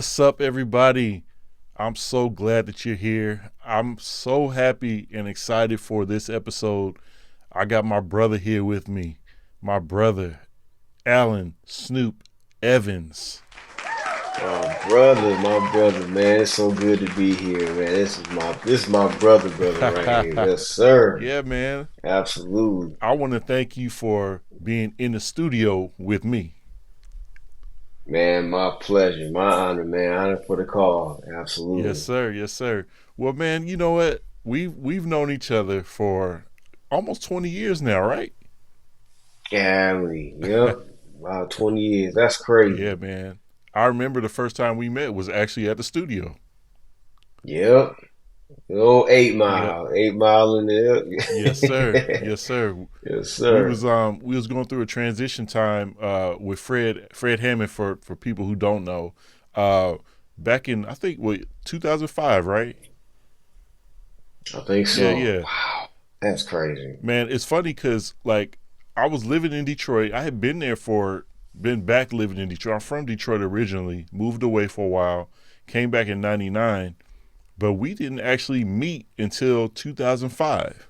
What's up, everybody? I'm so glad that you're here. I'm so happy and excited for this episode. I got my brother here with me, my brother, Alan Snoop Evans. My brother, man. It's so good to be here, man. This is my brother right here. Yes, sir. Yeah, man. Absolutely. I want to thank you for being in the studio with me. Man, my pleasure. My honor, man. Honor for the call. Yes, Absolutely. sir. Yes, sir. Well, man, you know what? We've known each other for almost 20 years now, right? Golly. Yep. Wow, 20 years. That's Yeah, crazy. man. I remember the first time we met was actually at the studio. Yep. The old eight Yep. mile. 8 Mile in Yes, sir. there. Yes, sir. Yes, We sir. was we was going through a transition time with Fred Hammond for people who don't know. Uh Back in I think what 2005, right? I think Yeah, so. yeah. Wow. That's crazy. Man, it's funny cuz like I was living in Detroit. I had been back living in Detroit. I'm from Detroit originally, moved away for a while, came back in 99, but we didn't actually meet until 2005.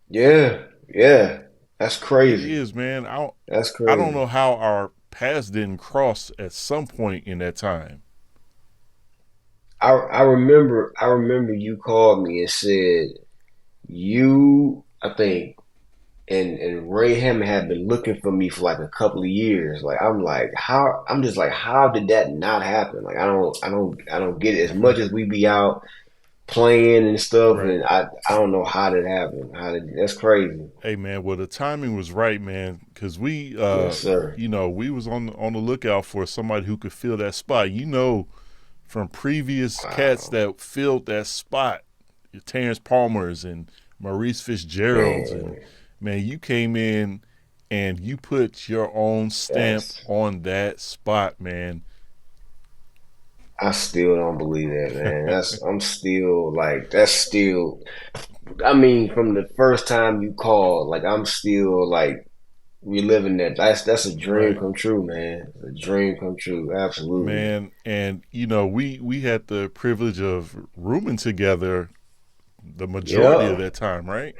Yeah. Yeah. That's It crazy. is, man. That's I don't know crazy. how our paths didn't cross at some point in that time. I remember you called me and said you I think and Ray Hammond had been looking for me for like a couple of years. Like I'm just like how did that not happen? Like I don't get it. As much as we be out playing and stuff Right. and I don't know how that happened. That's crazy. Hey, man. Well, the timing was right, man, because Yes, sir. we was on the lookout for somebody who could fill that spot. From previous cats Wow. that filled that spot, Terrence Palmer's and Maurice Fitzgerald's, and Man, man, you came in and you put your own stamp that's on that spot, man. I still don't believe that, man. I'm still like that's still I mean, from the first time you called, like I'm still like reliving that. That's a dream Right. come true, man. A dream come true. Absolutely. Man, and we had the privilege of rooming together the majority of Yeah. that time, right?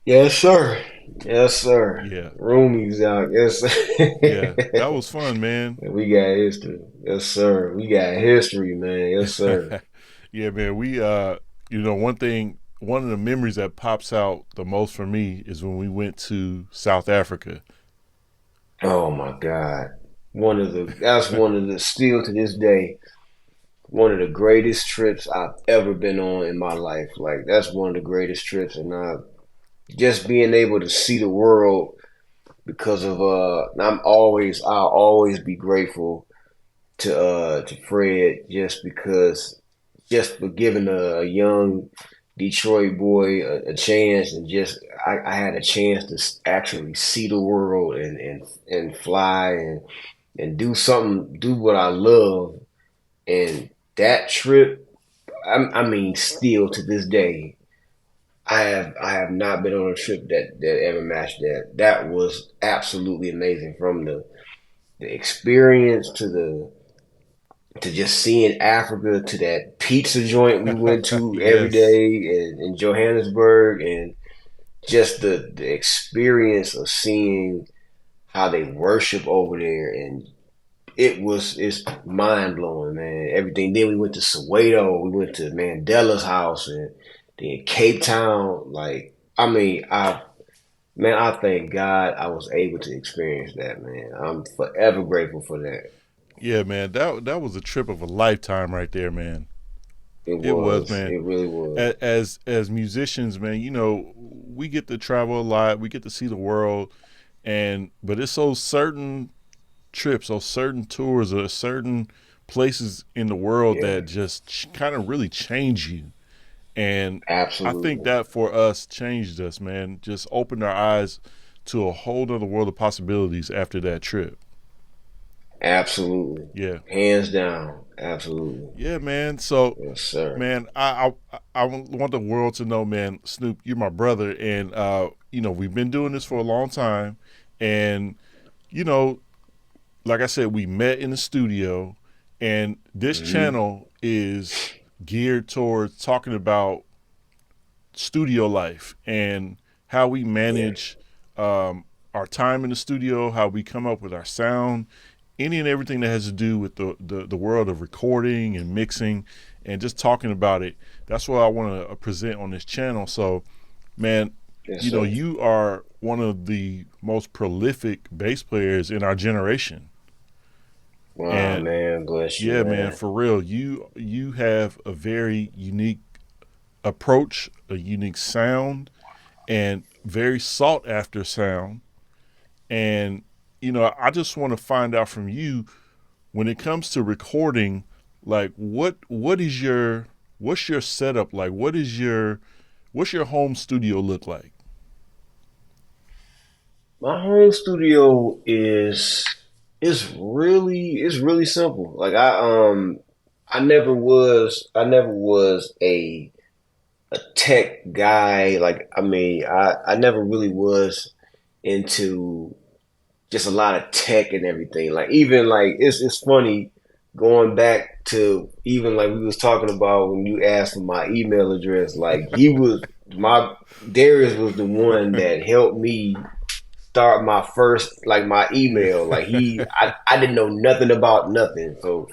Yes, sir. Yes, sir. Yeah, Roomies out. Yes, yeah, that sir. was fun, man. We got history. Yes, sir. We got history, man. Yes, sir. Yeah, man. One of the memories that pops out the most for me is when we went to South Africa. Oh my God. That's one of the still to this day one of the greatest trips I've ever been on in my life. Like that's one of the greatest trips, and just being able to see the world because of I'll always be grateful to Fred just for giving a young Detroit boy a chance and just I had a chance to actually see the world and fly and do what I love. And that trip, I mean, still to this day, I have not been on a trip that ever matched that. That was absolutely amazing. From the experience to just seeing Africa to that pizza joint we went to every Yes, day in Johannesburg, and just the experience of seeing how they worship over there, and it's mind blowing, man. Everything. Then we went to Soweto. We went to Mandela's house, and then Cape Town. Like, I mean, I thank God I was able to experience that, man. I'm forever grateful for that. yeah, man. That was a trip of a lifetime right there, man. It It was, was. man. It really was. As musicians, man, we get to travel a lot. We get to see the world, and but it's those certain trips or certain tours or certain places in the world Yeah, that just kind of really change you. And I think absolutely. that for us changed us, man. Just opened our eyes to a whole other world of possibilities after that trip. Absolutely. Yeah. Hands down. Absolutely. Yeah, man. So, Yes, sir. man, I want the world to know, man, Snoop, you're my brother. And, we've been doing this for a long time. And, you know, like I said, we met in the studio And this Hmm. channel is geared towards talking about studio life and how we Yeah. manage our time in the studio, how we come up with our sound, any and everything that has to do with the world of recording and mixing and just talking about it. That's what I want to present on this channel. So, man, Yes, you know, sir. you are one of the most prolific bass players in our generation. Wow, And man. Bless you, yeah, man, man. for real, you have a very unique approach, a unique sound, and very sought after sound. And you know, I just want to find out from you when it comes to recording, like what is your what's your setup like? What's your home studio look like? My home studio is really simple. Like I never was a tech guy. Like I mean I never really was into just a lot of tech and everything. Like even like it's funny going back to even like we was talking about when you asked for my email address. Like he was my Darius was the one that helped me start my first like my Yeah. email. Like I didn't know nothing about nothing. So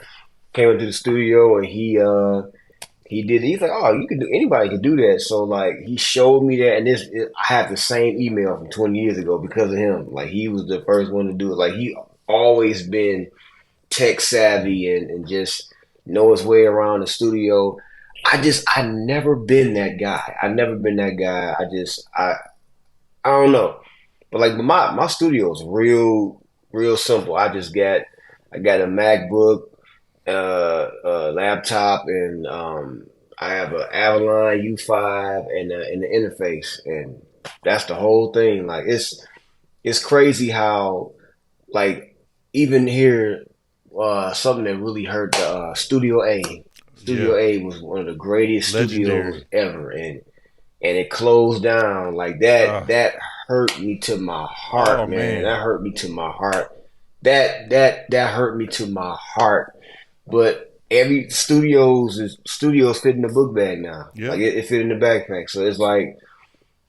came into the studio and he did. He's like, oh, you can do. Anybody can do that. So like, he showed me that, and I have the same email from 20 years ago because of him. Like, he was the first one to do it. Like, he always been tech savvy and just know his way around the studio. I never been that guy. I never been that guy. I don't know. But like my studio is real simple. I got a MacBook, laptop, and I have an Avalon U5 and the interface, and that's the whole thing. Like it's crazy how like even here, something that really hurt the Studio A. Yeah. Studio A was one of the greatest studios Legendary. ever, and it closed down like that. Uh That hurt me to my oh heart, man. man. That hurt me to my heart. That hurt me to my heart. But every studios fit in the book bag now. Yeah. Like it fit in the backpack. So it's like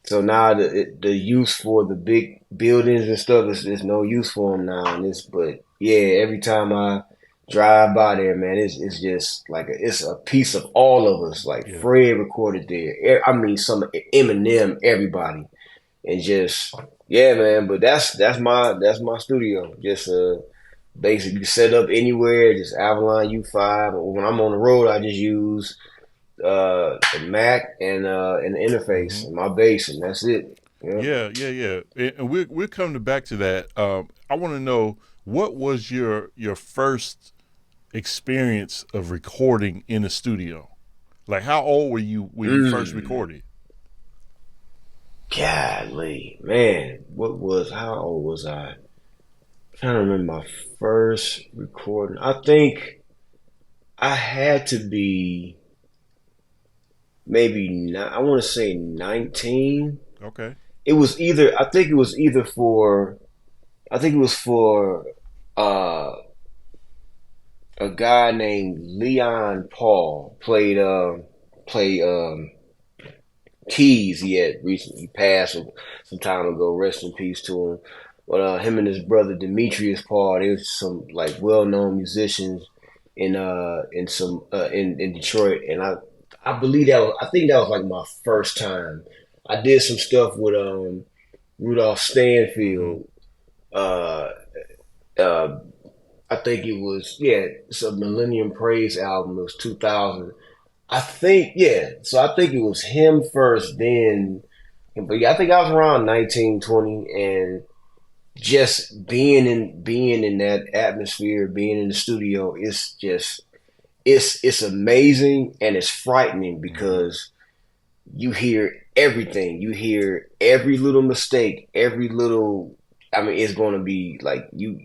so now the use for the big buildings and stuff is no use for them now. And it's but yeah, every time I drive by there, man, it's just like it's a piece of all of us. Like Yeah. Fred recorded there. I mean, some Eminem, everybody, and just yeah, man. But that's my studio. Just basically set up anywhere. Just Avalon U5. When I'm on the road, I just use the Mac and the interface Mm-hmm. and my bass, and that's it. Yeah. Yeah. And we're coming back to that. I want to know what was your first experience of recording in a studio? Like, how old were you when you first Mm. recorded? Golly, man, how old was I? Trying to remember my first recording. I think I had to be maybe not, I want to say 19. Okay. It was either, I think it was for uh, a guy named Leon Paul played keys. He had recently passed some time ago. Rest in peace to him. But him and his brother Demetrius Paul, they was some like well known musicians in Detroit, and I believe I think that was like my first time. I did some stuff with Rudolph Mm-hmm. Stanfield. Uh, uh, I think it was yeah, it's a Millennium Praise album. It was 2000. I think yeah, so I think it was him first, then but yeah, I think I was around 19, 20, and just being in that atmosphere, being in the studio, it's just it's amazing and it's frightening Mm-hmm. because you hear everything. You hear every little mistake, every little I mean, it's gonna be like you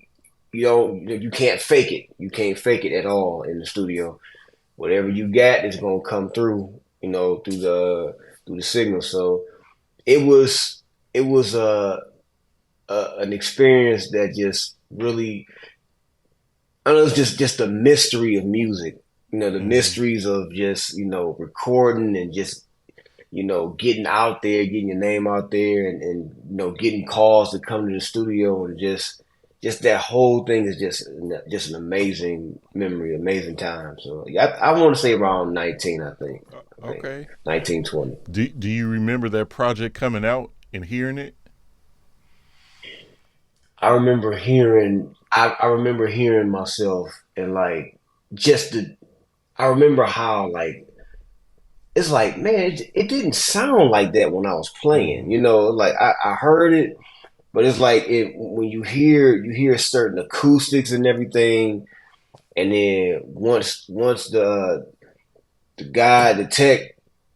can't fake it. You can't fake it at all in the studio. Whatever you got is gonna come through, through the signal. So it was it was an experience that just really I don't know, it's just the mystery of music. You know, the Mm-hmm. mysteries of just, recording and just, getting out there, getting your name out there and getting calls to come to the studio and just that whole thing is just an amazing memory, amazing time. So yeah, I want to say around 19, I think. I think Okay. 1920. Do you remember that project coming out and hearing it? I remember hearing myself and like just the I remember how like it's like, man, it didn't sound like that when I was playing. Mm-hmm. Like I heard it, but it's like it when you hear certain acoustics and everything, and then once the tech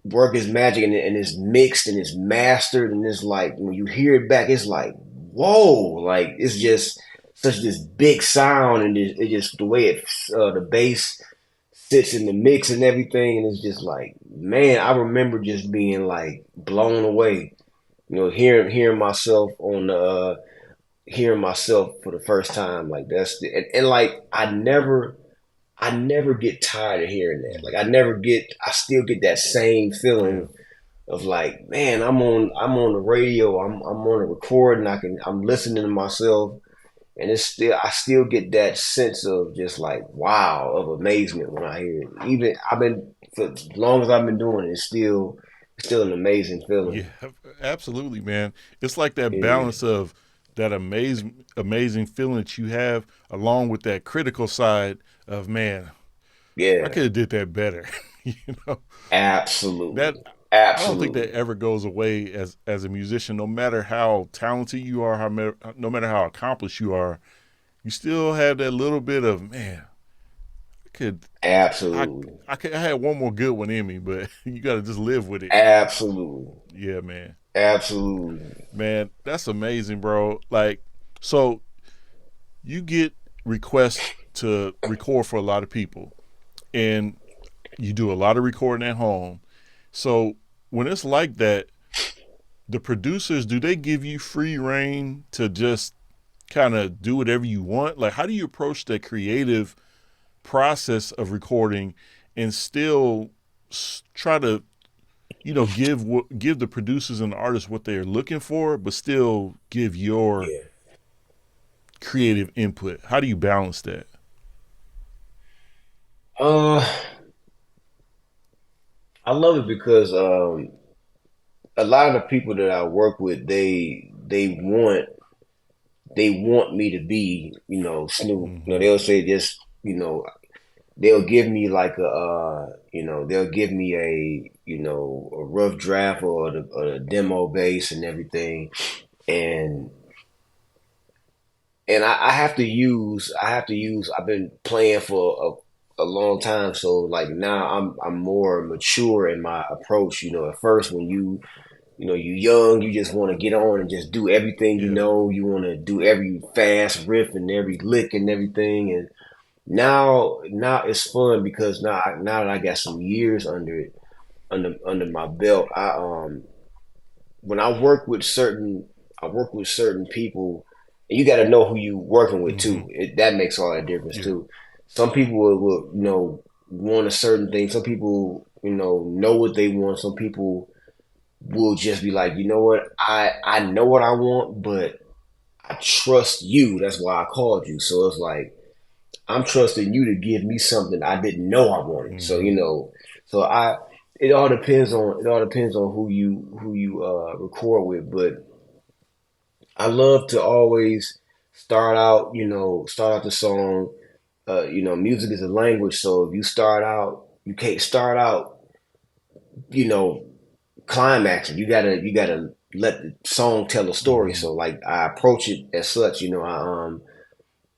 work his magic and it's mixed and it's mastered and it's like when you hear it back, it's like whoa, like it's just such this big sound and it just the way the bass sits in the mix and everything, and it's just like, man, I remember just being like blown away. Hearing myself hearing myself for the first time. Like and like I never get tired of hearing that. Like I still get that same Yeah. feeling of like, man, I'm on the radio, I'm on a recording, I'm listening to myself, and I still get that sense of just like wow of amazement when I hear it. Even I've been for as long as I've been doing it, it's still an amazing feeling. Yeah, absolutely, man. It's like that Yeah, balance of that amazing feeling that you have along with that critical side of, man, I yeah, could have did that better. you know, that absolutely, I don't think that absolutely. ever goes away as a musician. No matter how talented you are, no matter how accomplished you are, you still have that little bit of, man, I could I Absolutely. I had one more good one in me, but you got to just live with it. Absolutely. Yeah, man. Absolutely. Man, that's amazing, bro. Like, so you get requests to record for a lot of people, and you do a lot of recording at home. So when it's like that, the producers, do they give you free reign to just kind of do whatever you want? Like, how do you approach the creative process of recording and still try to, give the producers and the artists what they're looking for, but still give your Yeah. creative input? How do you balance that? Uh I love it because a lot of the people that I work with, they want me to be, Snoop. Mm-hmm. They'll say just, they'll give me like they'll give me a rough draft or the demo bass and everything. And I have to use I've been playing for a long time, so like now I'm more mature in my approach. At first when you young, you just want to get on and just do everything. Yeah. You want to do every fast riff and every lick and everything. And now it's fun because now that I got some years under my belt, when I work with certain people, and you got to know who you working with Mm-hmm. too. That makes all the difference Yeah. too. Some people will want a certain thing. Some people know what they want. Some people will just be like, you know what, I know what I want, but I trust you. That's why I called you. So it's like I'm trusting you to give me something I didn't know I wanted. So Mm-hmm. so I it all depends on who you record with, but I love to always start out the song. Music is a language, so if you can't start out, you know, climaxing. You gotta let the song tell a story. Mm-hmm. So like I approach it as such. I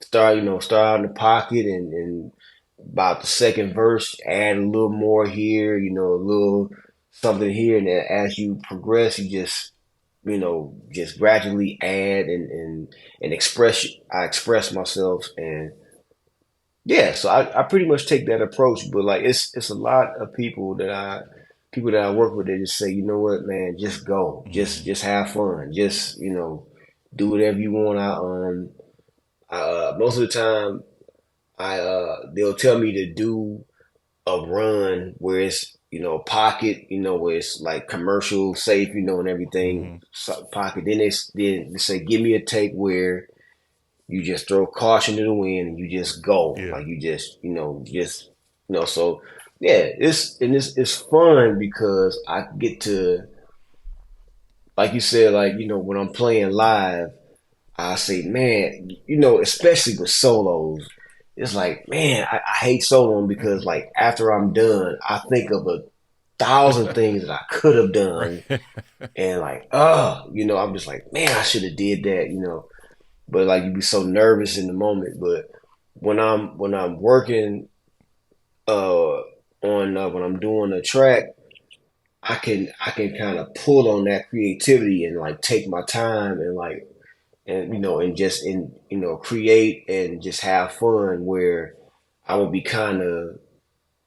start out in the pocket and about the second verse, add a little more here, a little something here, and then as you progress, you just gradually add and express. I express myself, and yeah, so I pretty much take that approach. But like it's a lot of people that I work with. They just say, you know what, man, just go, just Mm-hmm. just have fun, just do whatever you want. Most of the time they'll tell me to do a run where it's pocket, where it's like commercial safe, and everything, Mm-hmm. pocket. Then they say give me a take where you just throw caution to the wind and you just go, Yeah. like you just so yeah, it's fun because I get to, like you said, like when I'm playing live, I say, man, especially with solos, it's like, man, I hate soloing because like after I'm done, I think of 1,000 things that I could have Right. done, and like, oh, I'm just like, man, I should have did that, but like you be so nervous in the moment. But when I'm working on when I'm doing a track, I can kind of pull on that creativity and like take my time and like and and just create and just have fun, where I would be kind of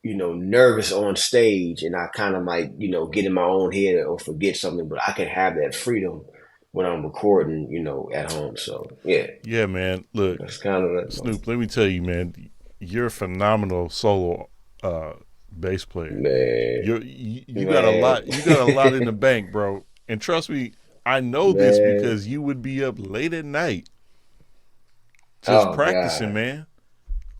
nervous on stage, and I kind of might get in my own head or forget something, but I can have that freedom when I'm recording at home. So yeah, Yeah, man. Look, that's kind of that. Snoop, let me tell you, man, you're a phenomenal solo uh, bass player. Man, You got a man, lot. You got a lot in the bank, bro. And trust me, I know this man. because you would be up late at night just Oh practicing, God, man.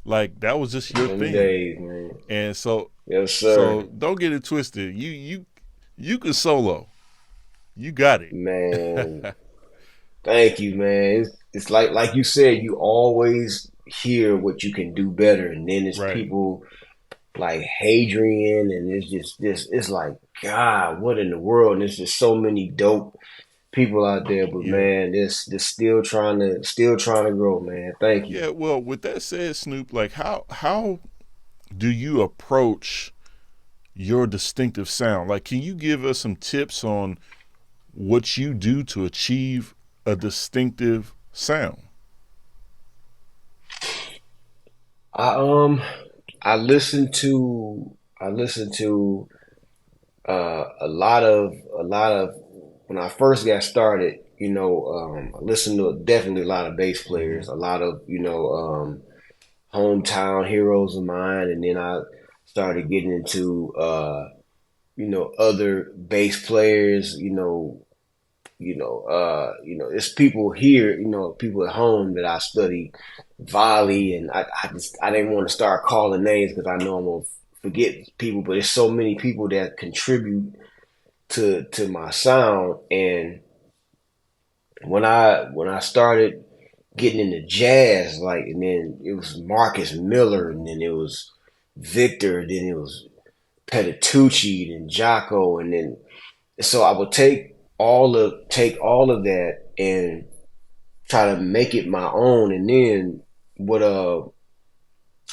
Like that was just your them thing. days, man. And so, Yes, so sir. don't get it twisted. You can solo. You got it. Man, thank you, man. It's like you said, you always hear what you can do better, and then it's Right. people like Hadrian, and it's just this. It's like, God, what in the world? And there's just so many dope people out there, but Yeah. man, this still trying to grow, man. Thank you. Yeah. Well, with that said, Snoop, like how do you approach your distinctive sound? Like, can you give us some tips on what you do to achieve a distinctive sound? I um I listen to a lot of when I first got started. I listened to definitely a lot of bass Mm-hmm. players, a lot of hometown heroes of mine, and then I started getting into other bass players. It's people here, people at home that I study volley, and I didn't want to start calling names because I know I'm gonna forget people, but there's so many people that contribute to my sound. And when I started getting into jazz, like, and then it was Marcus Miller, and then it was Victor, then it was Petitucci and Jocko, and then so I would take all of that and try to make it my own. And then what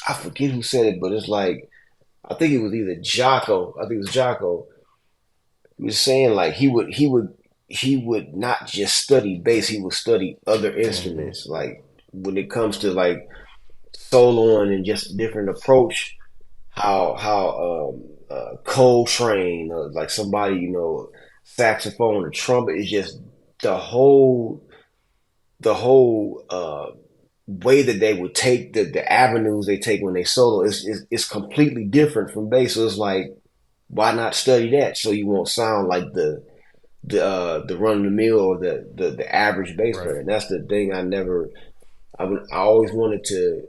I forget who said it, but it's like I think it was either Jocko. I think it was Jocko. He was saying like he would not just study bass, he would study other Mm-hmm. instruments. Like when it comes to like soloing and just different approach, how Coltrane, like somebody, saxophone or trumpet is just the whole the whole way that they would take the avenues they take when they solo is completely different from bass. So it's like, why not study that so you won't sound like the run of the mill or the average bass Right. player? And that's the thing. I always wanted to.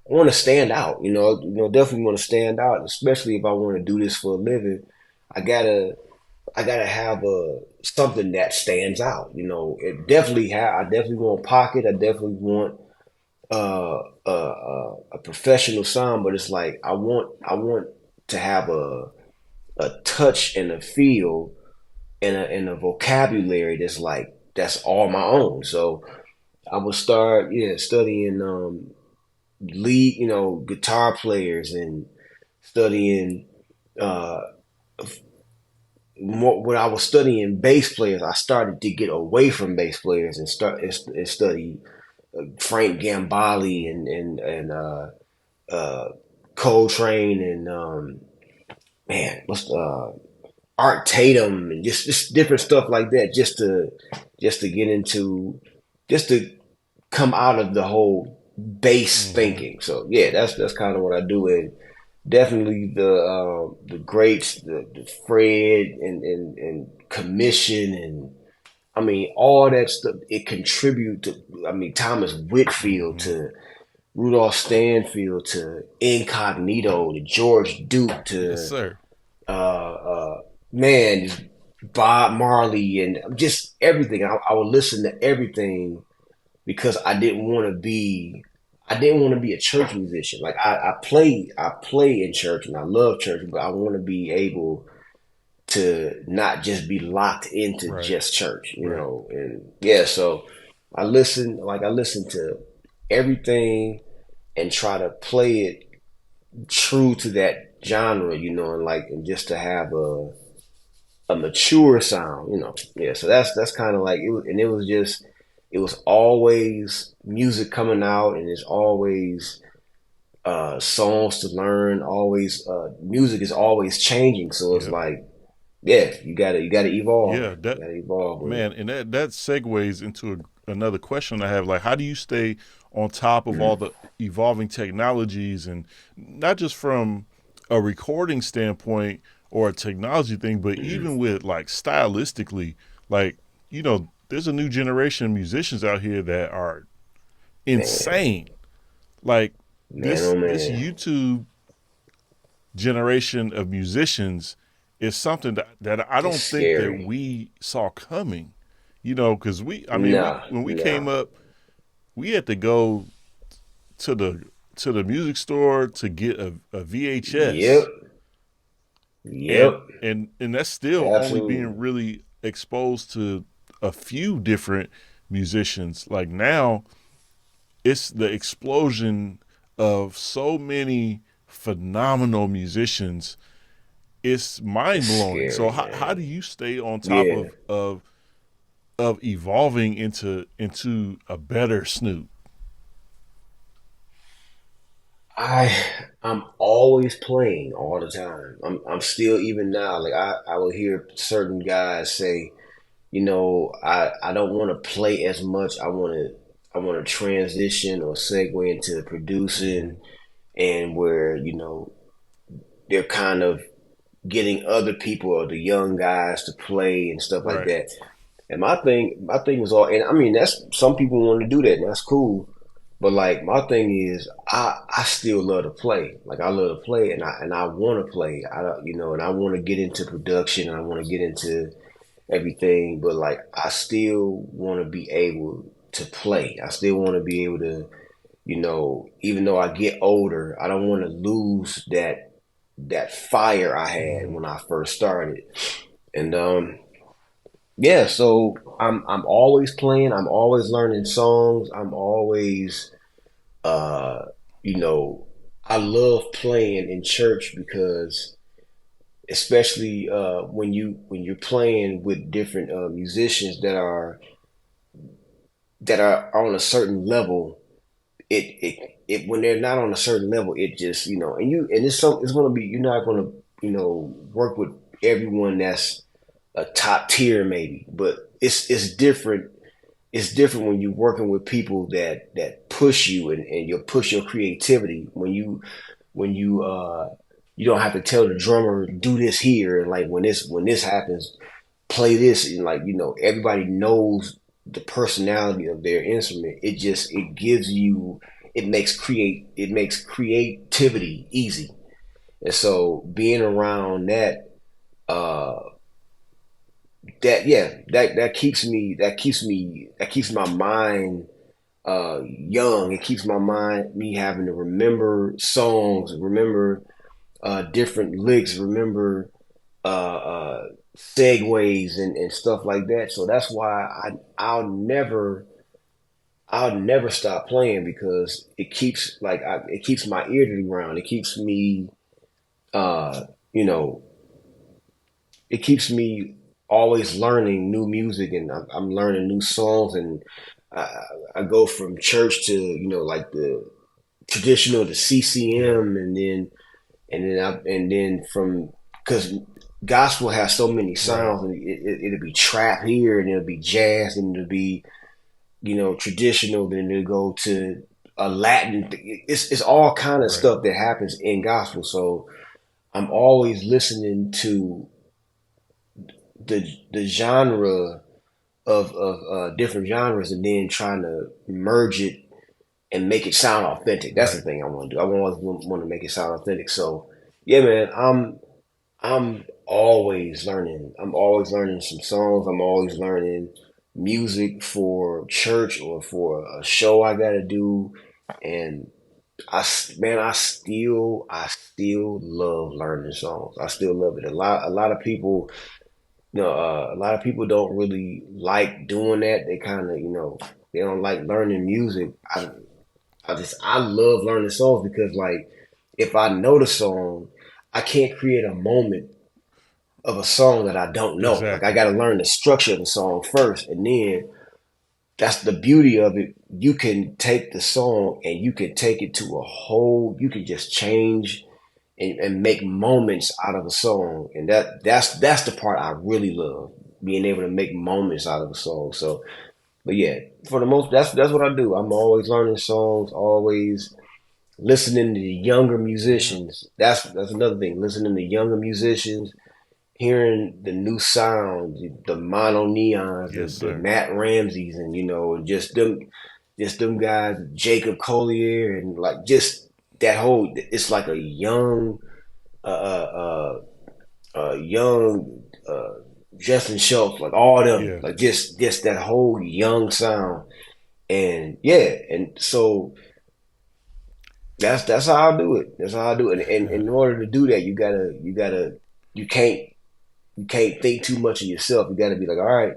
I want to stand out, definitely want to stand out, especially if I want to do this for a living. I gotta, I gotta have something that stands out. I definitely want pocket. I definitely want a professional sound, but it's like I want to have a touch and a feel and a vocabulary that's all my own. So I would start, studying lead, guitar players, and studying uh more. When I was studying bass players, I started to get away from bass players and study Frank Gambale and uh Coltrane and man, what's Art Tatum, and just different stuff like that, just to get into, just to come out of the whole. base Mm-hmm. thinking. So yeah, that's kind of what I do. And definitely the greats, the Fred and Commission and I mean all that stuff. It contribute to. I mean Thomas Whitfield Mm-hmm. to Rudolph Stanfield to Incognito to George Duke Yes, to sir. man Bob Marley and just everything. I would listen to everything because I didn't want to be a church musician. Like I play in church and I love church, but I want to be able to not just be locked into Right. just church, you Right. know. And yeah, so I listen to everything and try to play it true to that genre, you know, and like and just to have a mature sound, you know. Yeah, so that's kind of like it was, and it was just it was always music coming out, and it's always songs to learn. Always music is always changing, so it's Yep. like yeah, you gotta evolve, Yeah. That you gotta evolve with it. man, and that segues into another question I have. Like, how do you stay on top of all the evolving technologies, and not just from a recording standpoint or a technology thing, but even with like stylistically, like there's a new generation of musicians out here that are Man, insane. Like man, this oh this man, YouTube generation of musicians is something that I it's don't think that scary. we saw coming. Because we Nah, when we came nah. up, we had to go to the music store to get a Yep, VHS, and yep, and that's still only being absolutely really exposed to a few different musicians. Like now, it's the explosion of so many phenomenal musicians. It's mind it's blowing. So scary, how man. do you stay on top Yeah, of evolving into a better Snoop? I I'm always playing all the time. I'm still even now. Like I will hear certain guys say, you know, I don't want to play as much. I want to transition or segue into Mm-hmm. producing and where you know they're kind of getting other people or the young guys to play and stuff like Right. that. And my thing was all, and I mean, that's some people want to do that, and that's cool. But like, my thing is, I still love to play. Like, I love to play, and I want to play. I don't, you know, and I want to get into production, and I want to get into everything. But like, I still want to be able to play. I still want to be able to, you know, even though I get older, I don't want to lose that fire I had Mm-hmm. when I first started. And yeah, so I'm always playing. I'm always learning songs. I'm always uh, you know, I love playing in church because especially when you're playing with different musicians that are on a certain level, it when they're not on a certain level, it just you know, and you and it's gonna be you're not gonna you know work with everyone that's a top tier maybe, but it's different when you're working with people that push you and you push your creativity when you don't have to tell the drummer do this here and like when this happens play this and like you know everybody knows the personality of their instrument. It just it gives you it makes creativity easy. And so being around uh that yeah that keeps my mind young. It keeps my mind me having to remember songs, remember different licks, remember segues and stuff like that. So that's why I'll never stop playing because it keeps it keeps my ear to the ground. It keeps me you know it keeps me always learning new music and I'm learning new songs and I, I go from church to you know like the traditional to Yep. CCM and then from because gospel has so many Right. sounds and it'll be trap here and it'll be jazz and it'll be you know traditional then it'll go to a Latin. It's all kind of Right. stuff that happens in gospel. So I'm always listening to the genre of different genres and then trying to merge it and make it sound authentic. That's the Right. thing I want to do. I want to make it sound authentic. So yeah, man, I'm always learning. I'm always learning some songs. I'm always learning music for church or for a show I got to do. And man, I still love learning songs. I still love it. A lot of people, a lot of people don't really like doing that. They kind of, they don't like learning music. I love learning songs because like if I know the song, I can't create a moment of a song that I don't know. Like I Exactly. got to learn the structure of the song first, and then that's the beauty of it. You can take the song and you can take it to a whole. You can just change and make moments out of a song, and that's the part I really love. Being able to make moments out of a song. So, but yeah, for the most, that's what I do. I'm always learning songs, always listening to younger Yeah. musicians. That's another thing. Listening to younger musicians, hearing the new sound, the mono neons, Yes, the sir. Matt Ramseys, and and just them guys, Jacob Collier, and like just that whole. It's like a young, young Justin Schultz, like all them, Yeah. like just that whole young sound, and yeah, and so that's how I do it. That's how I do it. And in order to do that, you can't you can't think too much of yourself. You got to be like, all right,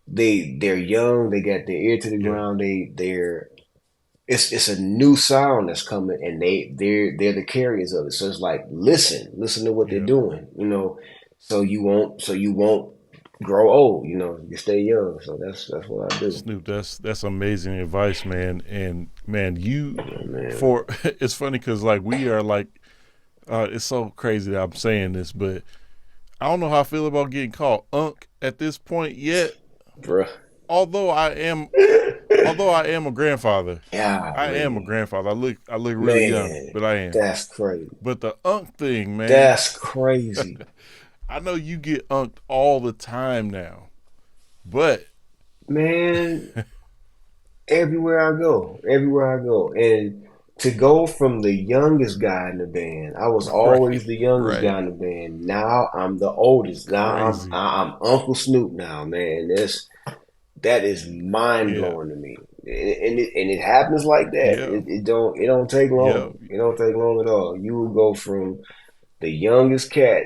they're young, they got their ear to the Yeah. ground, they're it's a new sound that's coming, and they're the carriers of it. So it's like listen to what they're Yeah. doing, so you won't grow old, you stay young. So that's what I do. Snoop, that's amazing advice, man. And man, you Yeah, man. for it's funny because like we are like it's so crazy that I'm saying this, but I don't know how I feel about getting called Unc at this point yet. Bruh. Although I am, although I am a grandfather, I am a Golly. grandfather. I look really young, Man, but I am. that's crazy. But the Unc thing, man, That's crazy. I know you get unced all the time now, but Man, everywhere I go. And to go from the youngest guy in the band, I was right, always the youngest right, guy in the band. Now I'm the oldest. Now crazy, I'm Uncle Snoop now, man. That is mind yeah, blowing to me. And it happens like that. yeah, It don't take yeah, long. It don't take long at all. You will go from the youngest cat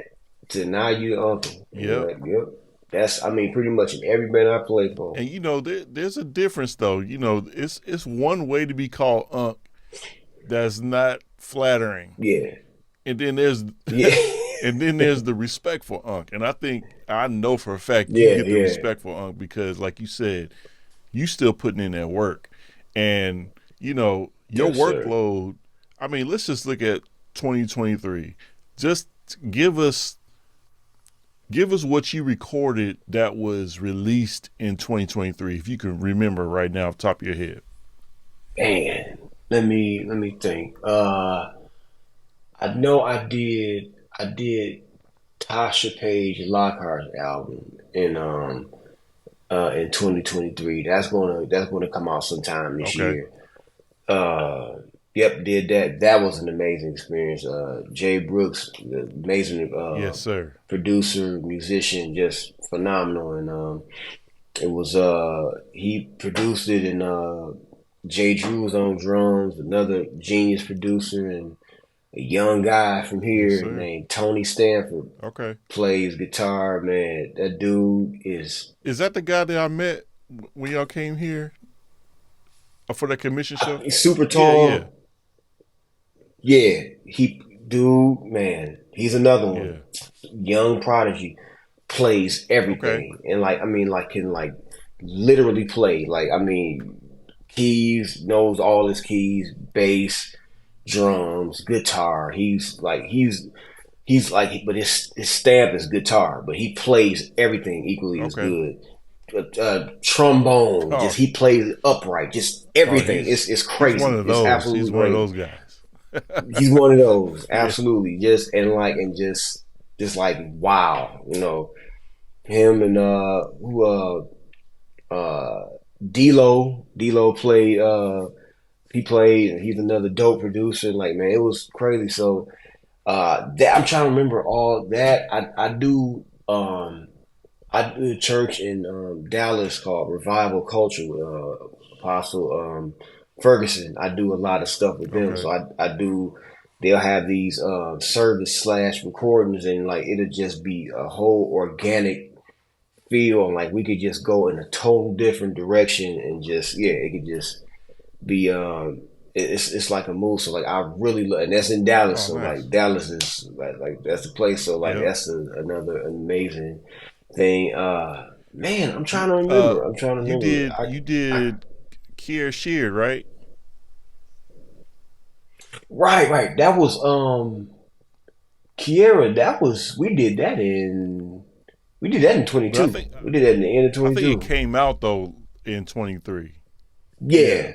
to now you the uncle. And you're yeah. like, yep. That's, I mean, pretty much in every band I play for. And there's a difference though. It's one way to be called Unc that's not flattering, Yeah. and then there's Yeah. and then there's the respectful Unc. And I know for a fact you Yeah, get the yeah. respectful Unc because, like you said, you still putting in that work, and your Yes, sir. workload. I mean, let's just look at 2023. Just give us give us what you recorded that was released in 2023, if you can remember right now off the top of your head. Man, let me think. I know I did Tasha Page Lockhart's album in 2023. That's gonna come out sometime this Okay. year. Uh, yep, did that. That was an amazing experience. Jay Brooks, the amazing Yes, sir. producer, musician, just phenomenal. And it was he produced it, and Jay Drew was on drums, another genius producer, and a young guy from Yes, here sir. named Tony Stanford Okay. plays guitar. Man, that dude is Is that the guy that I met when y'all came here for that commission show? he's super Yeah, yeah, tall. Yeah, man, he's another one. yeah. Young prodigy, plays Okay. everything, and like I mean, like can like literally play. Like I mean, keys, knows all his keys, bass, drums, guitar. He's like, but his stamp is guitar, but he plays everything equally as Okay. good. trombone. Oh, Just he plays upright. Just oh, everything. It's he's one crazy. of It's those. absolutely He's one of crazy. those guys. He's one of those. Yeah. Absolutely. Just and like and just like wow. Him and who D'Lo played. He played. He's another dope producer. Like man, it was crazy. So that I'm trying to remember all that. I do a church in Dallas called Revival Culture with Apostle Ferguson. I do a lot of stuff with them. Okay. So I do. They'll have these service slash recordings, and like it'll just be a whole organic feel, and like we could just go in a total different direction, and just yeah, it could just be it's like a move. So like I really love, and that's in Dallas. Oh, So like nice. Dallas is like that's the place. So like Yep. that's another amazing thing. Man, I'm You trying to remember. I'm trying to you remember. did you I did Kier Sheard, right? right. That was Kiera. That was we did that in But 22. We did that in the end of I think it 22. came out though in 23. Yeah.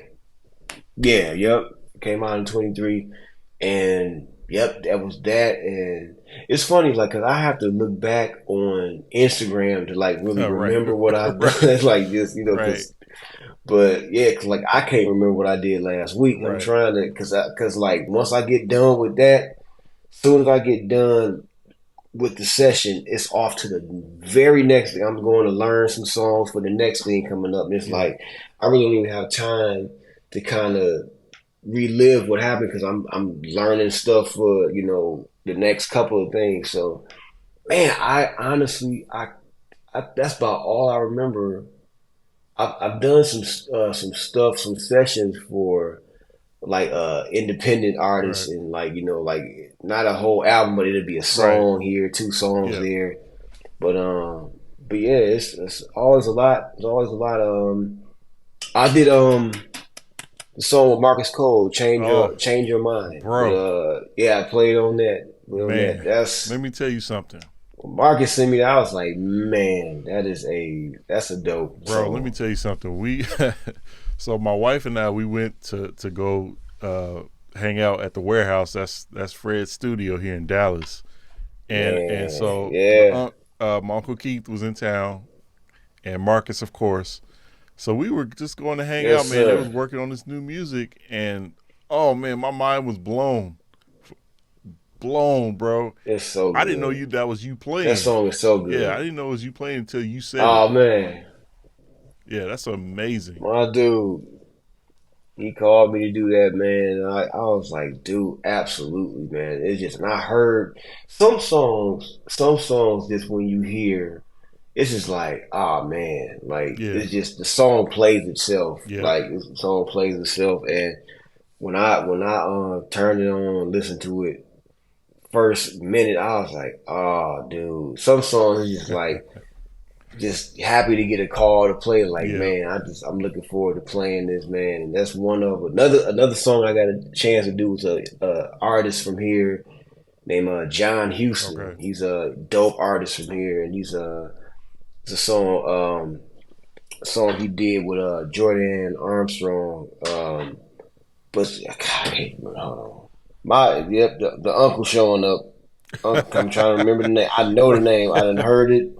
Yeah, yep. Came out in 23, and yep, that was that. And it's funny, like, cause I have to look back on Instagram to like really Right. remember what I've Right. done, like just Right. cause. But yeah, cause like I can't remember what I did last week. I'm Right. trying to, cause like once I get done with that, soon as I get done with the session, it's off to the very next thing. I'm going to learn some songs for the next thing coming up. And it's Yeah. like I really don't even have time to kind of relive what happened because I'm learning stuff for the next couple of things. So man, I honestly I that's about all I remember. I've done some stuff, some sessions for like independent artists Right. and like like not a whole album, but it'll be a Right. song here, two songs Yeah. there. But yeah, it's always a lot. It's always a lot. I did the song with Marcus Cole, Oh, Change Your Mind. But bro, yeah, I played on that. Played on that. man. That's Let me tell you something. Marcus sent me that. I was like, man, that's a dope Bro, let me song. tell you something. We so my wife and I we went to go hang out at the warehouse. That's Fred's studio here in Dallas. And Man, so yeah. my uncle Keith was in town and Marcus of course. So we were just going to hang out, Yes, man. They was sir. working on this new music and oh man, my mind was blown, bro. It's so I didn't know good. that was you That playing. song is so Yeah, I good. didn't know it was you playing until you said it. Oh man, Yeah, that's amazing. my dude, he called me to do that, man. I was like, dude, absolutely, man. It's just, and I heard some songs just when you hear, it's just like, oh man, like Yeah. it's just the song plays itself. Yep. Like the song plays itself, and when I turned it on and listened to it first minute, I was like, oh, dude. Some songs is just like just happy to get a call to play. Like, Yeah. man, I'm looking forward to playing this, man. And that's one of another song I got a chance to do with a artist from here named John Houston. Okay. He's a dope artist from here, and it's a song he did with Jordan Armstrong. But God, I can't remember. Hold on. The uncle showing up. I'm trying to remember the name. I know the Right. name. I done heard it.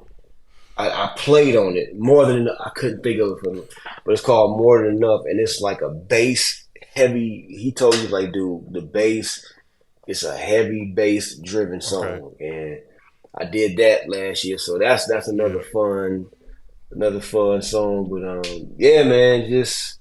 I played on it more than enough. I couldn't think of it from it, but it's called More Than Enough, and it's like a bass heavy. He told me like, dude, the bass. It's a heavy bass driven Okay. song, and I did that last year. So that's Yeah. another fun song. But yeah, man, just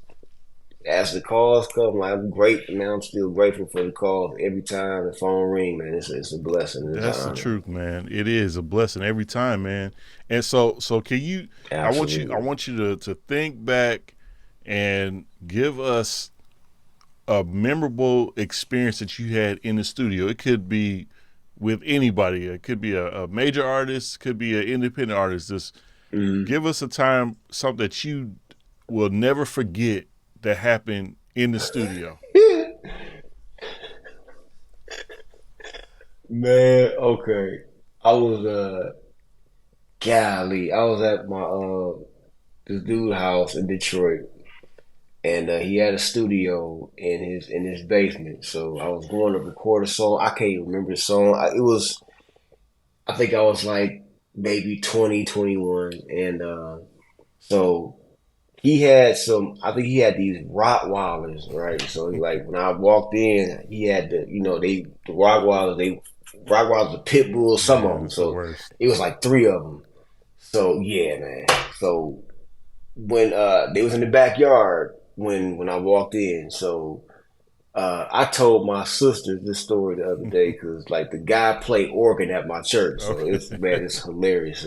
as the calls come, like, I'm great, man. I'm still grateful for the calls every time the phone ring, man. It's a blessing. It's an That's the honor. truth, man. It is a blessing every time, man. And so can you I Absolutely. want you to think back and give us a memorable experience that you had in the studio. It could be with anybody. It could be a major artist, could be an independent artist. Just Mm. give us a time, something that you will never forget that happened in the studio. Man, okay. I was golly, I was at my this dude's house in Detroit, and he had a studio in his basement. So I was going to record a song. I can't even remember the song. It was, I think I was like maybe 20, 21, and so he had some. I think he had these Rottweilers, right? So like when I walked in, he had the Rottweilers. They Rottweilers, the pit bulls, some of Man, them. it's the So worst. it was like three of them. So yeah, man. So when they was in the backyard when I walked in, so I told my sister this story the other day because like the guy played organ at my church, so Okay. it's hilarious.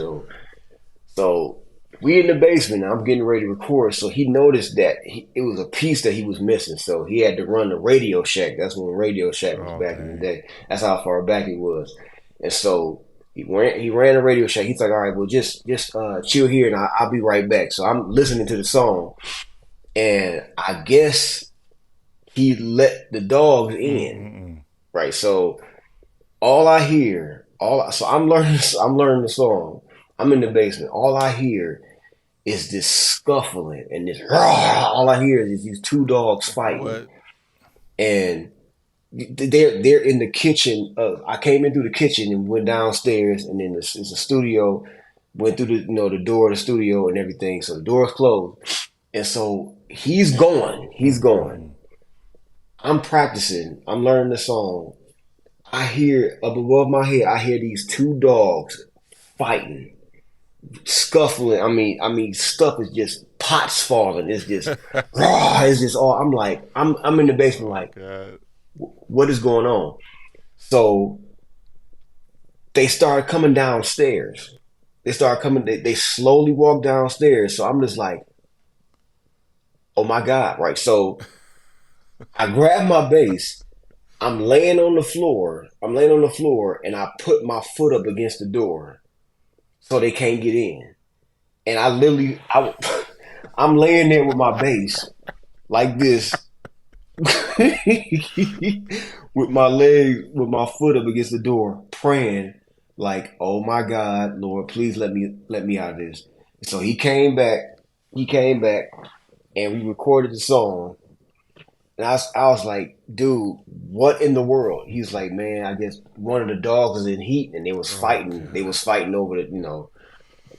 So we in the basement. I'm getting ready to record. So he noticed that it was a piece that he was missing. So he had to run the Radio Shack. That's when Radio Shack was Oh back in the dang. day. That's how far back it was. And so he ran the Radio Shack. He's like, all right, well just chill here and I'll be right back. So I'm listening to the song, and I guess he let the dogs in. Mm-mm-mm. Right. So all I hear, so I'm learning the song. I'm in the basement. All I hear is this scuffling and this raw. All I hear is these two dogs fighting, What? and they're in the kitchen. I came in through the kitchen and went downstairs, and then it's a studio. Went through the door of the studio and everything. So the door's closed, and so he's going. He's going. Mm-mm. I'm practicing. I'm learning the song. I hear up above my head. I hear these two dogs fighting, scuffling. I mean, stuff is just pots falling. It's just raw. It's just all. I'm like, I'm in the basement. Oh Like, God. what is going on? So they started coming downstairs. They started coming. They slowly walk downstairs. So I'm just like, oh my god, right? So I grab my bass. I'm laying on the floor. I'm laying on the floor, and I put my foot up against the door so they can't get in. And I literally, I'm laying there with my bass like this, with my leg, with my foot up against the door, praying like, "Oh my God, Lord, please let me out of this." So he came back. He came back, and we recorded the song. And I was like, "Dude, what in the world?" He's like, "Man, I guess one of the dogs was in heat, and they was Oh fighting. They God. was fighting over the."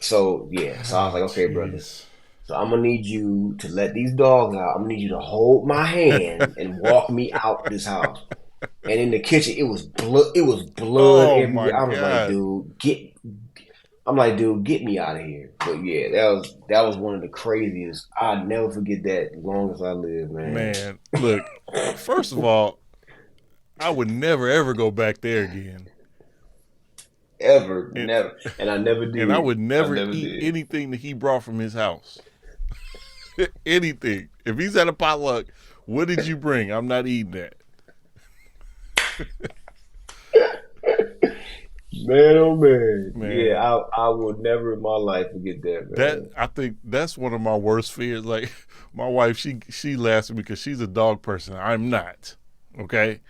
So yeah, so I was Oh like, "Okay, brother." jeez. So I'm gonna need you to let these dogs out. I'm gonna need you to hold my hand and walk me out this house. And in the kitchen, it was blood. It was blood Oh my everywhere. I was like, God. dude, get. I'm like, dude, get me out of here. But yeah, that was one of the craziest. I'll never forget that as long as I live, man. Man, look. First of all, I would never ever go back there again. Ever, And never, and I never and I did. would I never never eat did. anything that he brought from his house. Anything. If he's at a potluck, what did you bring? I'm not eating that. Man, oh man, yeah, Man, I will never in my life forget that, that man. I think that's one of my worst fears. Like my wife, she laughs at me because she's a dog person. I'm not. Okay,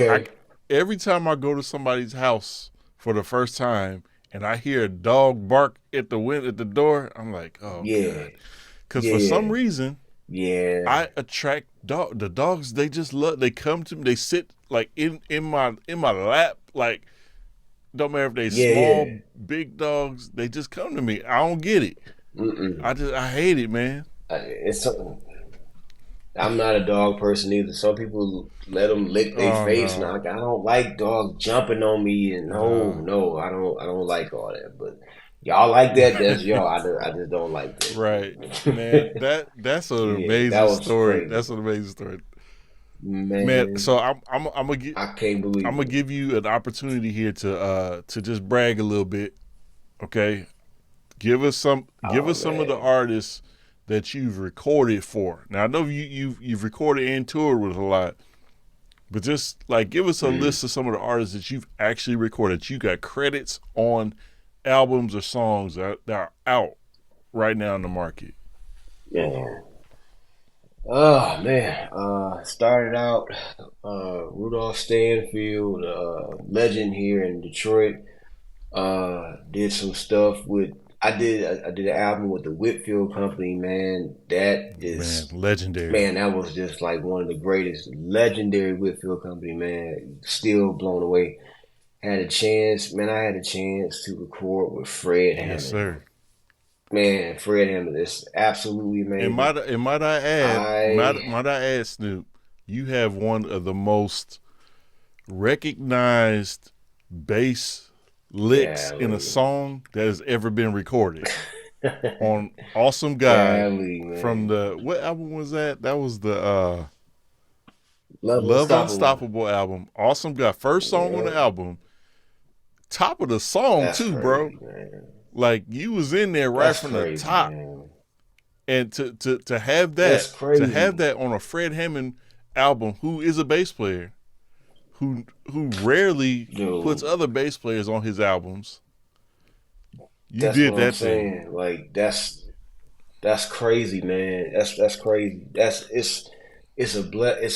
I Okay, every time I go to somebody's house for the first time and I hear a dog bark at the door, I'm like, oh yeah, god. Because for some yeah, reason yeah, I attract the dogs. They just love. They come to me. They sit like in my lap. Like don't matter if they yeah, yeah. small, big dogs. They just come to me. I don't get it. Mm-mm. I hate it, man. It's something. I'm not a dog person either. Some people let them lick their Oh face, and no, I don't like dogs jumping on me. And no, no. no, I don't like all that. But y'all like that? That's y'all. I just don't like Right, man. that. That's an Yeah, that amazing was story. crazy, That's an amazing story, man. man. So I'm gonna get. I can't I'm believe gonna it. give you an opportunity here to just brag a little bit, okay? Give Oh us some of the man. artists that you've recorded for. Now I know you've recorded and toured with a lot, but just like give us a Mm, list of some of the artists that you've actually recorded. You got credits on albums or songs that are out right now in the market. man. Oh man. Started out Rudolph Stanfield, legend here in Detroit. Did some stuff with I did an album with the Whitfield Company, man. Man, legendary. That was just like one of the greatest, legendary Whitfield Company, man. Still blown away. Had a chance, man. I had a chance to record with Fred Yes, Hammond. sir. Man, Fred Hammond is absolutely And amazing. I might I add, Snoop, you have one of the most recognized bass licks in a golly, song that has ever been recorded on Awesome God golly, from man. the what album was that? That was the Love Love Unstoppable. Unstoppable album. Awesome God. First song on the Yeah, album. Top of the song that's too, bro. crazy, man. Like you was in there right That's from the crazy, top. man. And to have That's crazy, that on a Fred Hammond album, who is a bass player, who rarely puts dude. other bass players on his albums, you That's did what I'm that thing. saying. Like that's crazy, man. That's crazy. It's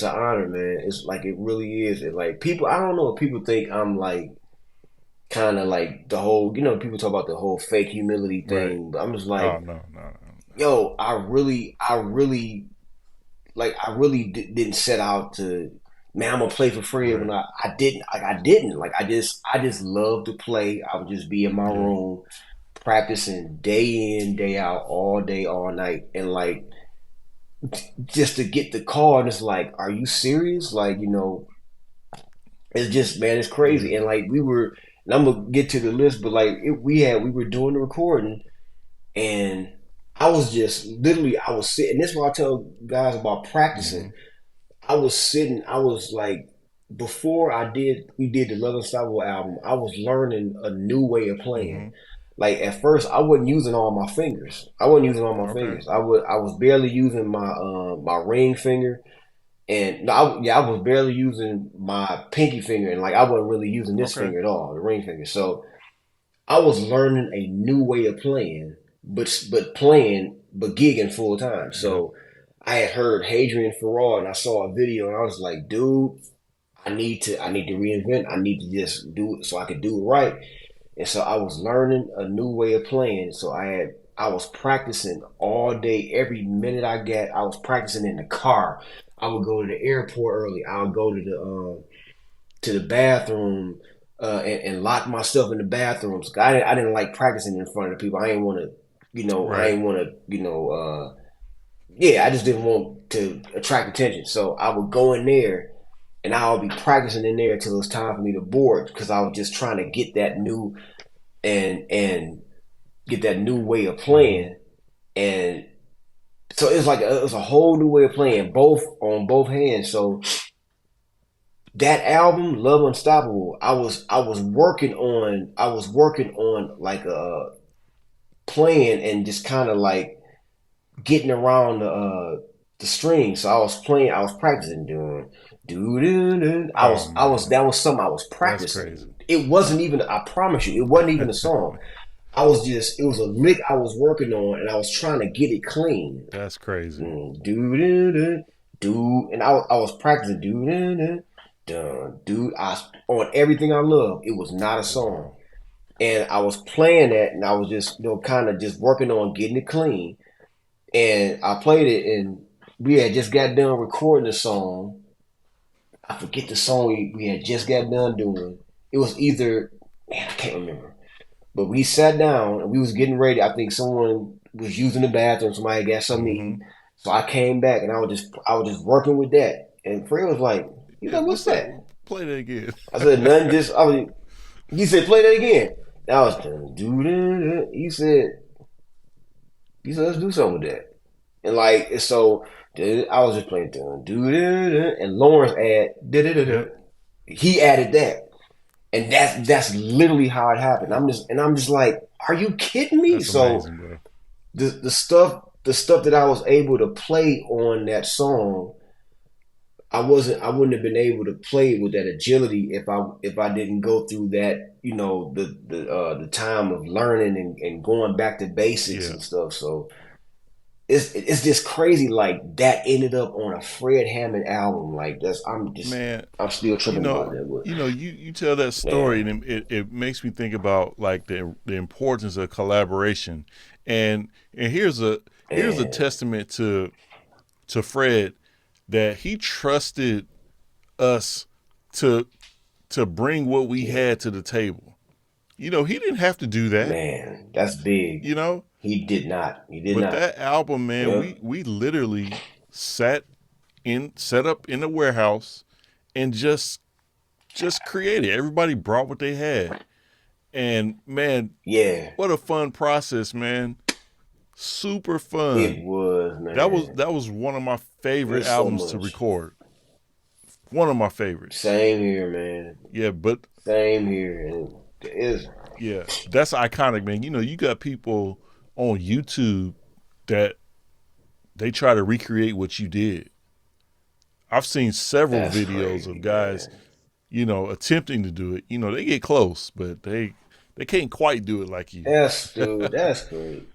an honor, man. It's like it really is. It like people. I don't know if people think I'm like kind of like the whole. People talk about the whole fake humility Right. thing, but I'm just Oh like, no. yo, I really didn't set out to. Man, I'm gonna play for free when Right. I didn't like I just love to play. I would just be in my Yeah. room practicing day in, day out, all day, all night. And like just to get the call and it's like, are you serious? Like, it's just man, it's Yeah. crazy. And like we were and I'm gonna get to the list, but like we were doing the recording and I was just literally I was sitting this is what I tell guys about Mm-hmm. practicing. I was like before we did the Love Unstoppable album, I was learning a new way of playing. Mm-hmm. Like at first I wasn't using all my fingers. I wasn't using all my Okay. fingers. I was barely using my ring finger and no, I was barely using my pinky finger and like I wasn't really using this Okay. finger at all, the ring finger. So I was learning a new way of playing, but gigging full time. Yep. So I had heard Hadrian Farrar and I saw a video and I was like, dude, I need to reinvent. I need to just do it so I could do it right. And so I was learning a new way of playing. So I was practicing all day, every minute I got. I was practicing in the car. I would go to the airport early. I would go to the bathroom and lock myself in the bathrooms. I didn't like practicing in front of people. I didn't want to, I Right. didn't want to, yeah, I just didn't want to attract attention. So I would go in there and I would be practicing in there until it was time for me to board because I was just trying to get that new and get that new way of Mm-hmm. playing. And so it was a whole new way of playing both on both hands. So that album, Love Unstoppable, I was working on like playing and just kind of like getting around the strings. So I was practicing doing do do do. Oh I was man, that was something I was that's crazy. practicing. It wasn't even I promise you, it wasn't even a song. It was a lick I was working on and I was trying to get it clean. That's crazy. Do do do do and I was practicing do do do do I on everything I love. It was not a song. Wow. And I was playing that and I was just kind of just working on getting it clean and I played it, and we had just got done recording the song. I forget the song we had just got done doing. It was either man, I can't remember. But we sat down and we was getting ready. I think someone was using the bathroom. Somebody got something to Mm-hmm. eat. So I came back and I was just working with that. And Fred was like, he's Yeah, like, what's what's that? that? Play that again. I said, nothing. He said, play that again. And I was do. He said, let's do something with that. And like so, I was just playing and Lawrence Yep. he added that, and that's literally how it happened. I'm just like, are you kidding me? That's So amazing, bro. the stuff that I was able to play on that song, I wouldn't have been able to play with that agility if I didn't go through that the time of learning and going back to basics Yeah. and stuff. So it's just crazy. Like that ended up on a Fred Hammond album. Like Man, I'm still you tripping about know, that. But you tell that story, man, and it makes me think about like the importance of collaboration, and here's a man, testament to Fred that he trusted us to to bring what we yeah, had to the table. He didn't have to do that. man, that's big. You know, He did not. He did but not. that album, man, Yep. we literally set up in the warehouse and just created. Everybody brought what they had. And man, Yeah, what a fun process, man. Super fun. it was, man. That was one of my favorite It's so albums to much. record. One of my favorites. Same here, man. Yeah, but Same here. And it's yeah, that's iconic, man. You got people on YouTube that they try to recreate what you did. I've seen several that's videos of crazy, guys, man. attempting to do it. They get close, but they can't quite do it like you. That's great.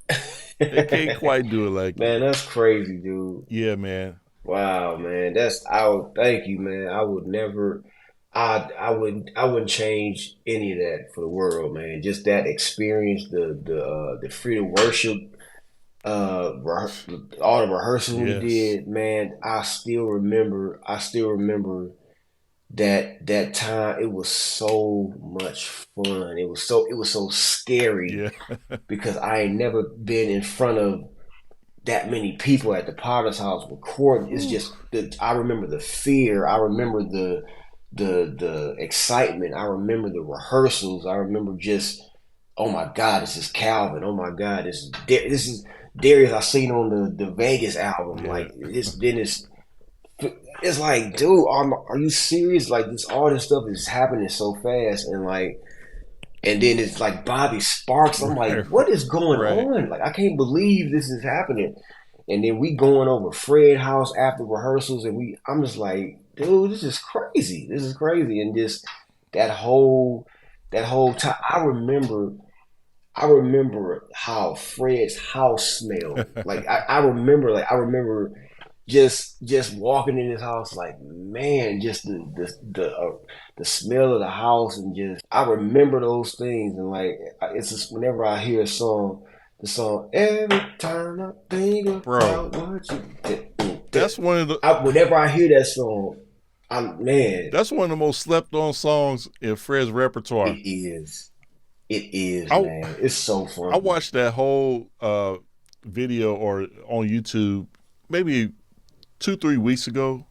They can't quite do it like you. Man, that's crazy, dude. Yeah, man. Wow, man. I would thank you, man. I would never I wouldn't change any of that for the world, man. Just that experience, the freedom worship, all the rehearsals we Yes. did, man. I still remember that time. It was so much fun. It was so scary Yeah. because I ain't never been in front of that many people at the Potter's house recording. It's Whew. just I remember the fear. I remember the excitement. I remember the rehearsals. I remember just, oh my God, this is Calvin. Oh my God, this is Darius. I seen on the Vegas album. Yeah. Like it's like, dude, are you serious? Like all this stuff is happening so fast, and like, and then it's like Bobby Sparks. I'm like, Right. what is going Right. on? Like, I can't believe this is happening. And then we going over Fred house after rehearsals, and I'm just like, dude, this is crazy. This is crazy. And just that whole that whole time, I remember how Fred's house smelled. Like I remember just walking in his house, like, man, just the smell of the house, and just I remember those things. And like, it's just whenever I hear a song, the song, every time I think Bro, about what you did, that's one of the whenever I hear that song, I'm man, that's one of the most slept on songs in Fred's it repertoire. is, it is, I man, it's so I funny. watched that whole video or on YouTube maybe 2 3 weeks ago,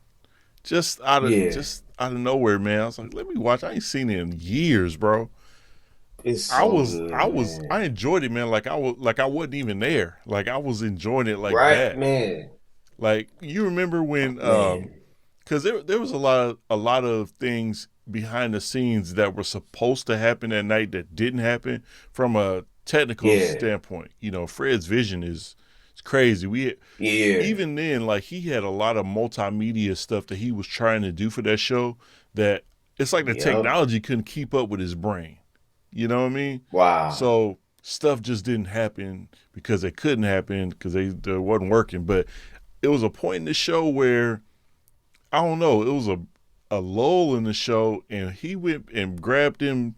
Yeah, just out of nowhere, man. I was like, let me watch. I ain't seen it in years, bro. it's so good, I man. enjoyed it, man. Like I wasn't even there. Like I was enjoying it like Right, that. man, Like you remember when man. because there was a lot of things behind the scenes that were supposed to happen that night that didn't happen from a technical Yeah, standpoint. Fred's vision is it's crazy. We yeah, even then, like he had a lot of multimedia stuff that he was trying to do for that show that it's like the yep. technology couldn't keep up with his brain. You know what I mean? Wow. So stuff just didn't happen because it couldn't happen because they wasn't working. But it was a point in the show where I don't know, it was a lull in the show, and he went and grabbed him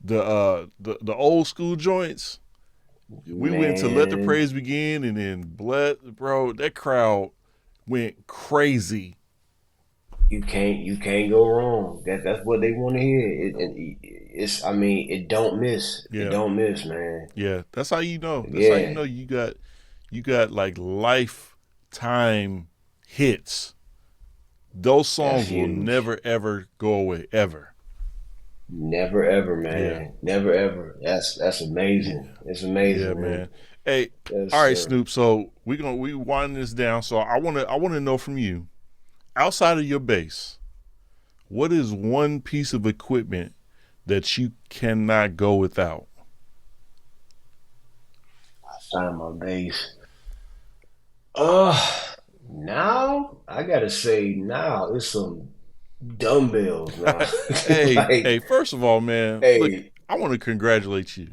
the old school joints. We went to Let the Man, Praise Begin, and then Blood, bro. That crowd went crazy. you can't go wrong. That's what they want to hear. It's I mean, it don't miss. It Yeah, don't miss, man. yeah. That's how you know. That's how you Yeah, know you got like lifetime hits. Those that's songs will huge. never ever go away ever. Never ever, Yeah, man. Never ever. That's yeah, amazing. It's yeah, amazing, man. man. Hey, Yes, all right, sir. Snoop. So we winding this down. So I wanna know from you, outside of your bass, what is one piece of equipment that you cannot go without? I found my base. Uh, now I gotta say now it's some dumbbells now. Hey, Like, first of all, man, look, hey, I want to congratulate you.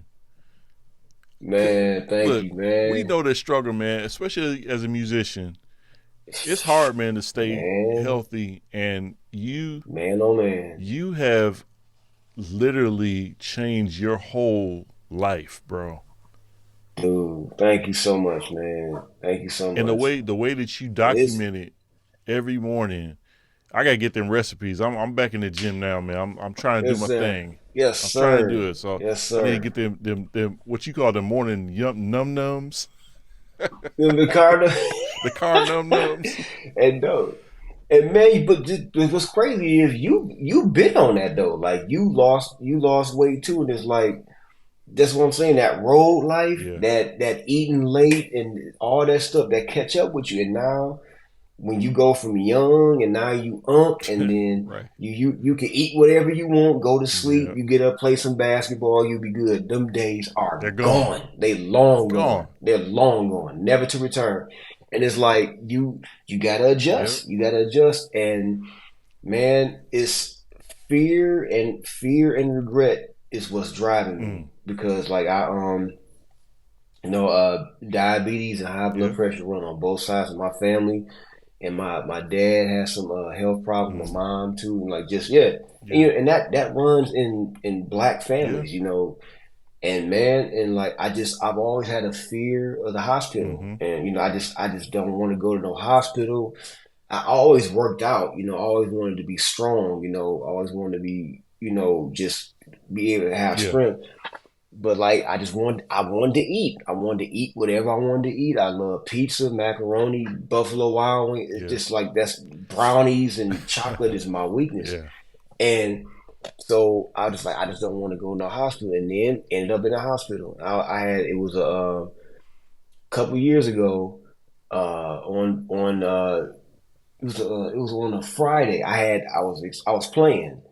Man, thank Look, you, we man. know the struggle, man, especially as a musician. It's hard, man, to stay Man, healthy, and man, oh man. you have literally changed your whole life, bro. Dude, thank you so much, man. Thank you so And the much. way that you And it's document it every morning, I gotta get them recipes. I'm back in the gym now, man. I'm trying to do my it's thing. yes, I'm trying to do sir. it. So Yes, I need to sir. get them what you call the morning num nums, Ricardo the car num nums. and no. And man, but what's crazy is you been on that though. Like you lost weight too, and it's like that's what I'm saying. That road life, Yeah, that eating late and all that stuff that catch up with you. And now when you go from young and now you and then right. you can eat whatever you want, go to sleep, Yeah, you get up, play some basketball, you'll be good. Them days they're are gone, gone. They long gone. gone. They're long gone, never to return. And it's like you gotta Yep. adjust. You gotta adjust. And man, it's fear and regret is what's driving me Mm, because like diabetes and high blood yep. pressure run on both sides of my family, and my dad has some health problems. Mm, My mom too, and like just yeah, and, yeah, and that runs in black yeah. families, And man, and like I've always had a fear of the hospital, Mm-hmm. and I just don't want to go to no hospital. I always worked out, I always wanted to be strong, I always wanted to be, just be able to have Yeah, strength. But like I wanted to eat. I wanted to eat whatever I wanted to eat. I love pizza, macaroni, Buffalo Wild Wings. It's yeah, just like that's brownies and chocolate is my weakness. yeah. And so I was just like, I just don't want to go in the hospital. And then ended up in the hospital. I had it was a couple years ago on it was on a Friday. I was playing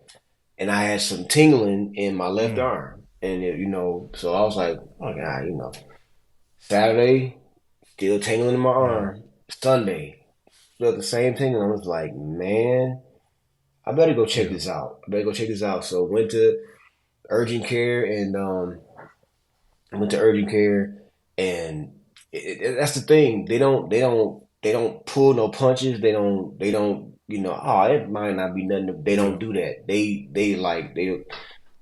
and I had some tingling in my left Mm, arm. And so I was like, oh God, Saturday, still tingling in my mm, arm. Sunday, felt the same thing, and I was like, man, I better go check yeah, this out. I better go check this out. So went to urgent care and went to urgent care, and that's the thing. They don't pull no punches. They don't. Oh, it might not be nothing. They yeah. don't do that. They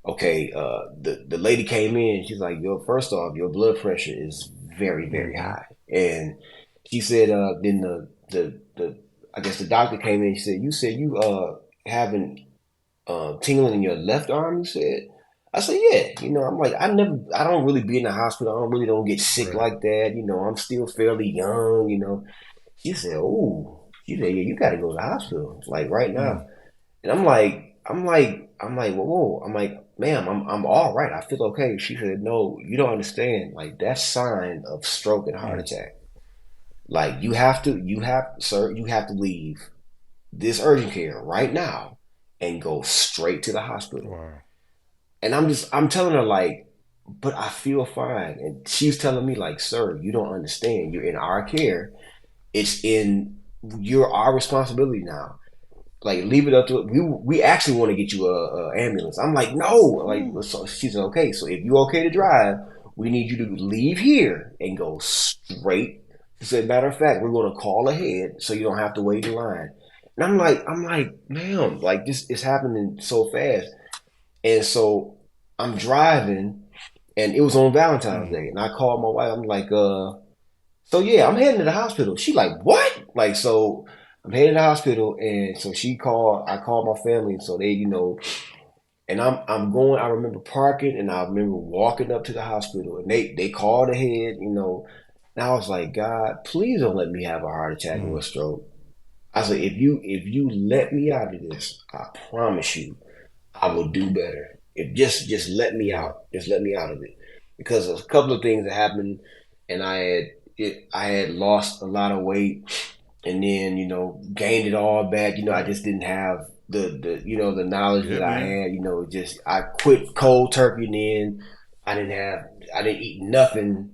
okay, the lady came in. She's like, "Yo, first off, your blood pressure is very, very Mm-hmm. high." And she said, then the I guess the doctor came in. She said, "You said you having tingling in your left arm." You said. I said, "Yeah." I'm like, I don't really be in the hospital. I don't get sick Right. like that. I'm still fairly young. She said, "Oh," she said, "Yeah, you got to go to the hospital like right now." Mm, And whoa. I'm like, ma'am, I'm all right. I feel okay. She said, no, you don't understand. Like that's sign of stroke and heart mm. attack. Like sir, you have to leave this urgent care right now and go straight to the hospital. Wow. And I'm telling her like, but I feel fine. And she's telling me like, sir, you don't understand. You're in our care. You're our responsibility now. Like leave it up to we actually want to get you a ambulance. I'm like, no. Like Ooh. so she said, okay, so if you okay to drive, we need you to leave here and go straight. She said, matter of fact, we're gonna call ahead so you don't have to wait in line. And I'm like, ma'am, like this is happening so fast. And so I'm driving and it was on Valentine's Mm, Day. And I called my wife, I'm like, so yeah, I'm heading to the hospital. She like, what? Like, so I'm heading to the hospital, and so I called my family, and so they, and I'm going. I remember parking, and I remember walking up to the hospital, and they called ahead. And I was like, God, please don't let me have a heart attack or mm. a stroke. I said, if you let me out of this, I promise you, I will do better. If just let me Yeah. out, just let me out of it, because a couple of things that happened, and I had lost a lot of weight, and then gained it all back. I Right. just didn't have the knowledge Yeah, that I man. had. Just I quit cold turkey, and then I didn't eat nothing,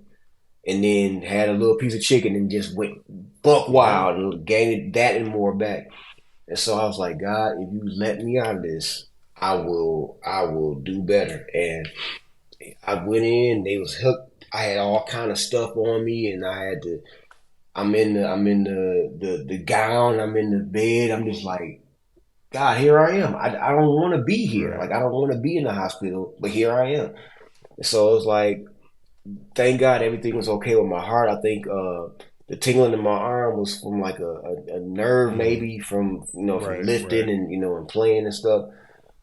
and then had a little piece of chicken and just went buck Yeah. wild and gained that and more back. And so I was like, God, if you let me out of this, I will do better. And I went in, they was I had all kind of stuff on me, and I'm in the gown, I'm in the bed, I'm just like, God, here I am. I don't want to be here. Right. Like I don't want to be in the hospital, but here I am. So it was like, thank God everything was okay with my heart. I think the tingling in my arm was from like a nerve, Mm-hmm. maybe from from Right. lifting Right. and and playing and stuff.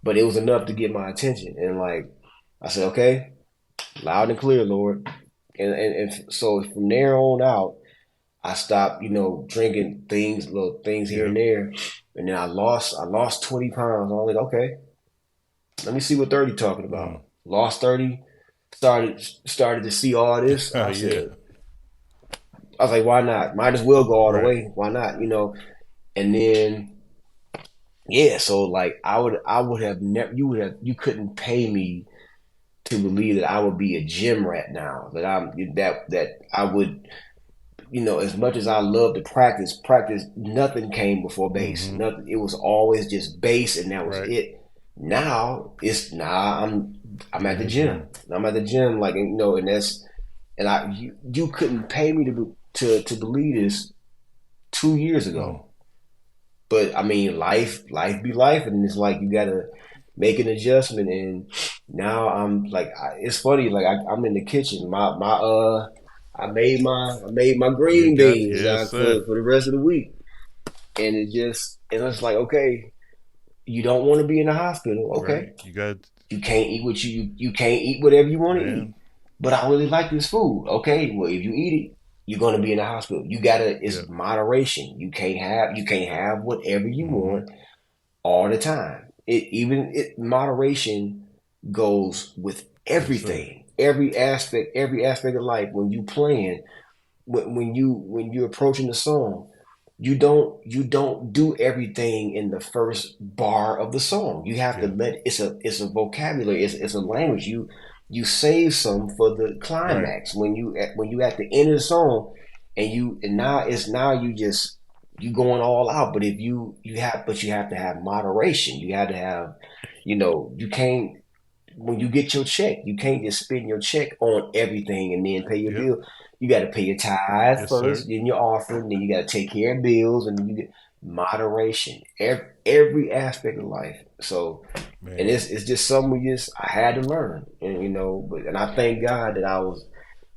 But it was enough to get my attention. And like I said, okay, loud and clear, Lord. And so from there on out, I stopped, drinking things, little things here and Yep. there. And then I lost 20 pounds. I was like, okay, let me see what 30 talking Mm. about. Lost 30, started to see all this. Yeah. I was like, why not? Might as well go all the Right. way. Why not? And then yeah, so like I would have never you couldn't pay me to believe that I would be a gym rat now. That I would, as much as I love to practice, nothing came before base. Mm-hmm. Nothing. It was always just base, and that was Right. it. Now it's nah. I'm at In the the gym. gym. I'm at the gym, like and that's and you couldn't pay me to believe this 2 years Mm. ago. But I mean, life be life, and it's like you gotta make an adjustment. And now I'm like, it's funny. Like I'm in the kitchen. I made my You green got beans yes, sir. for the rest of the week, and it's like, okay, you don't want to be in the hospital, okay? Right. You got You can't eat what you can't eat whatever you want to eat. man. But I really like this food. Okay, well if you eat it, you're gonna be in the hospital. You gotta it's Yep. moderation. You can't have whatever you Mm-hmm. want all the time. Moderation goes with Yes, sir. everything. Every aspect of life. When you playing, when you're approaching the song, you don't do everything in the first bar of the song. You have to Yeah. let it's a vocabulary, it's a language. You save some for the Right. climax when you at the end of the song, and now you going all out. But if you have to have moderation. You have to have, you can't, when you get your check, you can't just spend your check on everything and then pay your Yep. bill. You got to pay your tithe Yes, first, sir. then your offering, then you got to take care of bills, and then you get moderation. Every aspect of life. So, and Man. it's just something I had to learn, and and I thank God that I was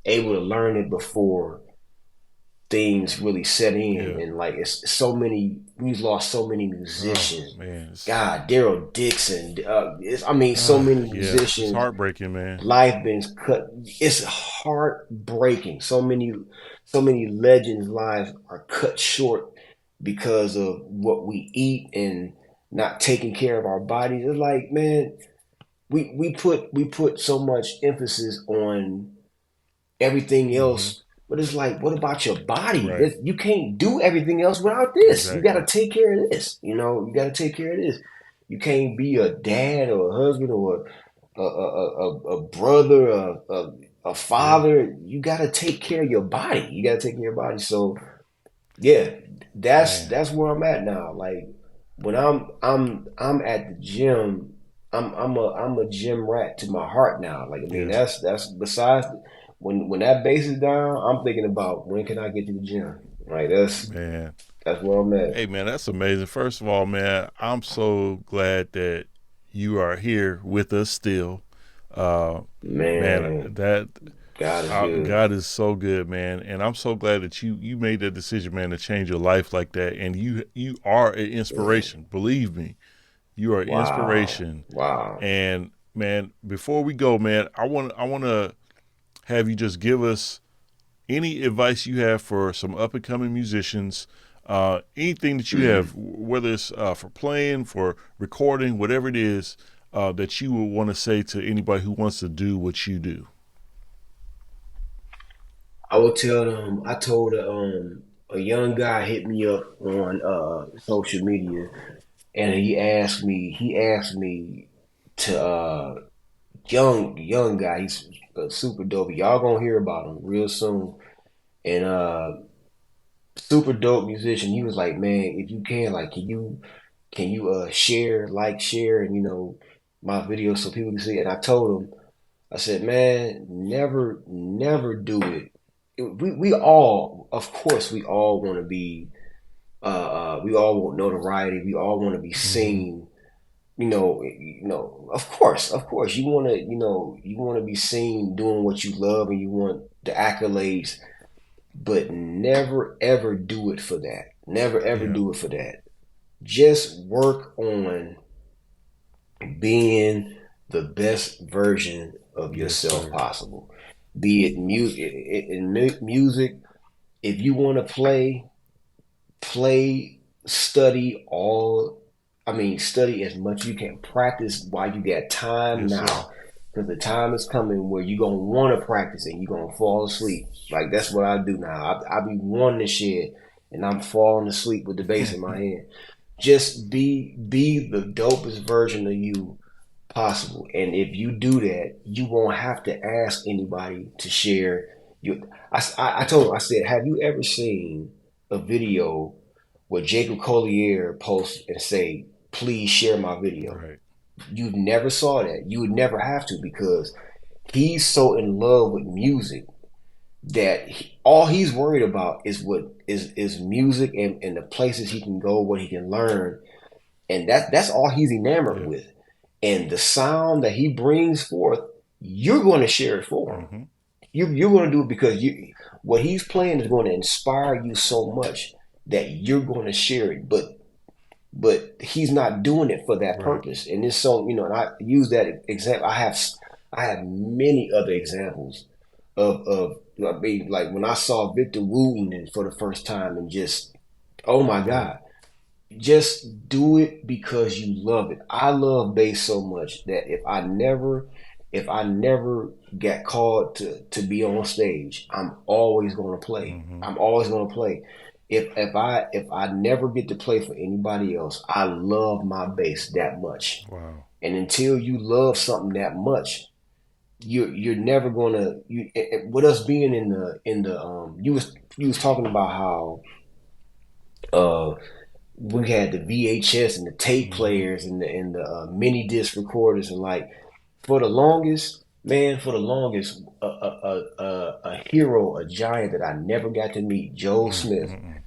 able to learn it before things really set in. Yeah. And like it's so many, we've lost so many Oh musicians. man. It's God, Daryl Dixon. I mean, so many yeah. It's musicians, heartbreaking, man. life been cut. It's heartbreaking. So many legends' lives are cut short because of what we eat and not taking care of our bodies. It's like, man, we put so much emphasis on everything Mm-hmm. else. But it's like, what about your body? Right. You can't do everything else without this. You got to Exactly. take care of this. You got to take care of this. You can't be a dad or a husband or a brother, a Yeah. father. You got to take care of your body. You got to take care of your body. So yeah, that's Man. that's where I'm at now. Like when I'm at the gym, I'm a gym rat to my heart now. Like I mean, Yeah. that's besides when that base is down, I'm thinking about when can I get to the gym. Like Man. that's where I'm at. Hey man, that's amazing. First of all, man, I'm so glad that you are here with us still. Man, Man, that God is good. God is so good, man, and I'm so glad that you made that decision, man, to change your life like that. And you are an Man, inspiration. Believe me, you are an wow, inspiration. wow. And man, before we go, man, I want to have you just give us any advice you have for some up and coming musicians, anything that you have, Mhm. whether it's for playing, for recording, whatever it is, that you would want to say to anybody who wants to do what you do. I would tell them. I told a young guy hit me up on social media, and he asked me to young guy. He's super dope. Y'all gonna hear about him real soon. And super dope musician. He was like, man, if you can, like, can you share, like, share, and my videos so people can see it. And I told him, I said, man, never do it. We all, of course, we all want to be, we all want notoriety. We all want to be Mm-hmm. seen. Of course, you want to be seen doing what you love, and you want the accolades. But never ever do it for that. Never ever Yeah. do it for that. Just work on being the best version of Yes, yourself sir. possible. Be it music, music. If you want to play, study all. I mean, study as much as you can. Practice while you got time Yes, sir. now, because the time is coming where you're gonna want to practice and you're gonna fall asleep. Like that's what I do now. I be wanting to shit, and I'm falling asleep with the bass in my hand. Just be the dopest version of you possible. And if you do that, you won't have to ask anybody to share your. I told him, I said, have you ever seen a video where Jacob Collier posts and say, please share my video? Right. You never saw that. You would never have to because he's so in love with music that all he's worried about is what is music and the places he can go, what he can learn, and that's all he's enamored Yeah. with. And the sound that he brings forth, you're going to share it for him. Mm-hmm. You're going to do it because what he's playing is going to inspire you so much that you're going to share it. But he's not doing it for that Right. purpose. And this song, and I use that example. I have many other examples of I mean, like when I saw Victor Wooten for the first time and just, oh my Yeah. God, just do it because you love it. I love bass so much that if I never got called to be on stage, I'm always gonna play. Mm-hmm. I'm always gonna play. If I never get to play for anybody else, I love my bass that much. Wow. And until you love something that much, you're never gonna with us being in the you was talking about how uh we had the VHS and the tape Mm-hmm. players and the mini disc recorders and like for the longest, man, for the longest, a hero, a giant that I never got to meet, Joe Smith, Mm-hmm.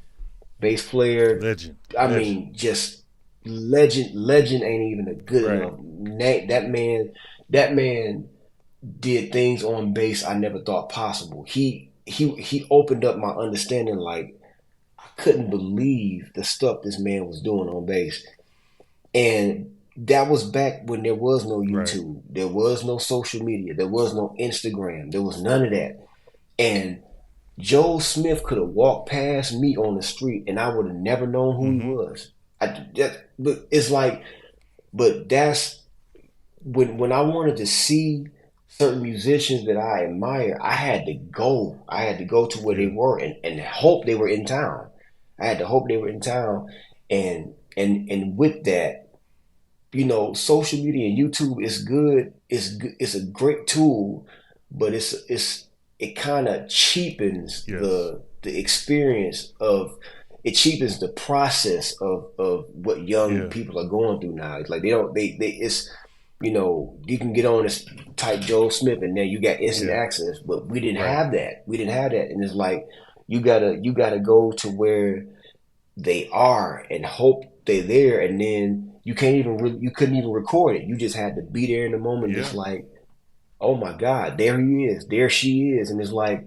bass player. Legend. I Legend. mean, just legend. Legend ain't even a good Right. enough name. That man did things on bass I never thought possible. He opened up my understanding. Like I couldn't believe the stuff this man was doing on bass. And that was back when there was no Right. YouTube, there was no social media, there was no Instagram, there was none of that. And Joel Smith could have walked past me on the street and I would have never known who he Mm-hmm. was. But it's like, but that's when I wanted to see certain musicians that I admire, I had to go. I had to go to where they Yeah. were and hope they were in town. I had to hope they were in town. And with that, social media and YouTube is good. It's a great tool, but it kind of cheapens Yes. the experience of it cheapens the process of what young Yeah. people are going through now. It's like they it's you can get on this type Joel Smith and then you got instant Yeah. access, but we didn't Right. have that. We didn't have that, and it's like you gotta go to where they are and hope they're there, and then you couldn't even record it. You just had to be there in the moment, just Yeah. like, oh my God, there he is, there she is, and it's like,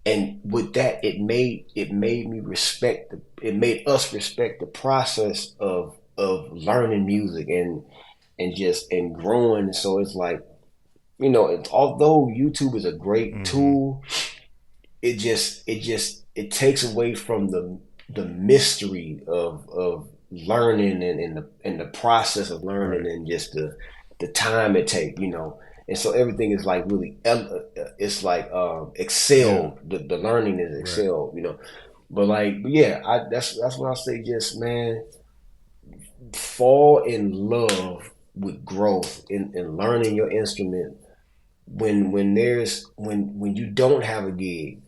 and with that, it made me respect it made us respect the process of learning music and growing. So it's like, although YouTube is a great Mm-hmm. tool, it takes away from the mystery of learning and the process of learning Right. and just the time it takes, and so everything is like really it's like Yeah. excel, the learning is Right. excel, but like, but yeah, that's what I say. Just, man, fall in love with growth in learning your instrument. When you don't have a gig,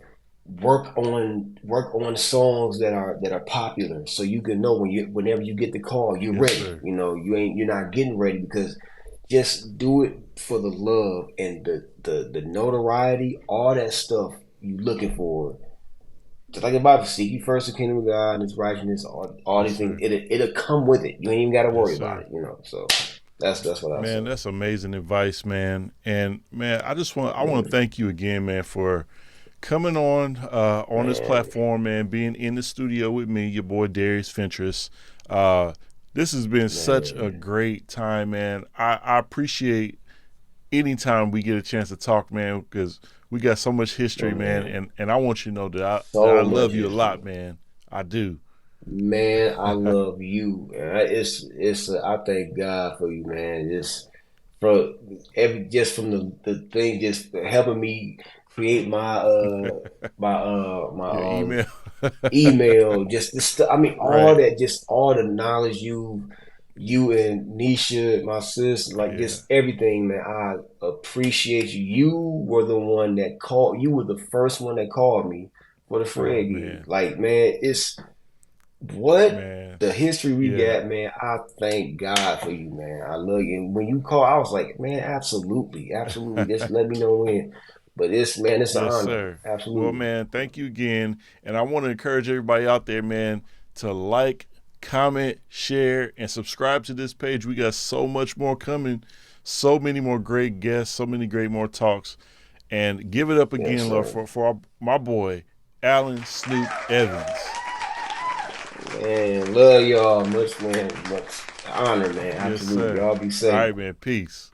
work on songs that are popular, so you can know whenever you get the call, you're Yes, ready. sir. You're not getting ready because just do it for the love and the notoriety, all that stuff you looking for. Just like the Bible, seek you first the kingdom of God and His righteousness, all Yes, these things. sir. It'll come with it. You ain't even got to Yes, worry about sir. it. So that's what I say. Man, that's amazing advice, man. And man, I want to thank you again, man, for coming on this Man, platform, man, being in the studio with me, your boy Darius Fentress. Uh, this has been such a man, great time, man. I appreciate anytime we get a chance to talk, man, because we got so much my history, man, man. and I want you to know that I So love much you a lot, history. man. I do. Man, I love you. I thank God for you, man. From just from the thing, just helping me create my Your email. email, just this stuff. I mean, all Right. that, just all the knowledge you and Nisha, my sister, like Yeah. just everything, man. I appreciate you. You were the one that called. You were the first one that called me for the Oh Fred gig. man. Like, man, it's what Man. the history we Yeah. got, man. I thank God for you, man. I love you. And when you call, I was like, man, absolutely, absolutely. Just let me know when. But it's an Yes, honor. sir. Well, Absolutely. man, thank you again. And I want to encourage everybody out there, man, to like, comment, share, and subscribe to this page. We got so much more coming, so many more great guests, so many great more talks. And give it up Yes, again, Lord, sir. for my boy, Alan Snoop Evans. Man, love y'all much, man. Much honor, man. Yes, Absolutely. sir. Y'all be All safe. right, man. Peace.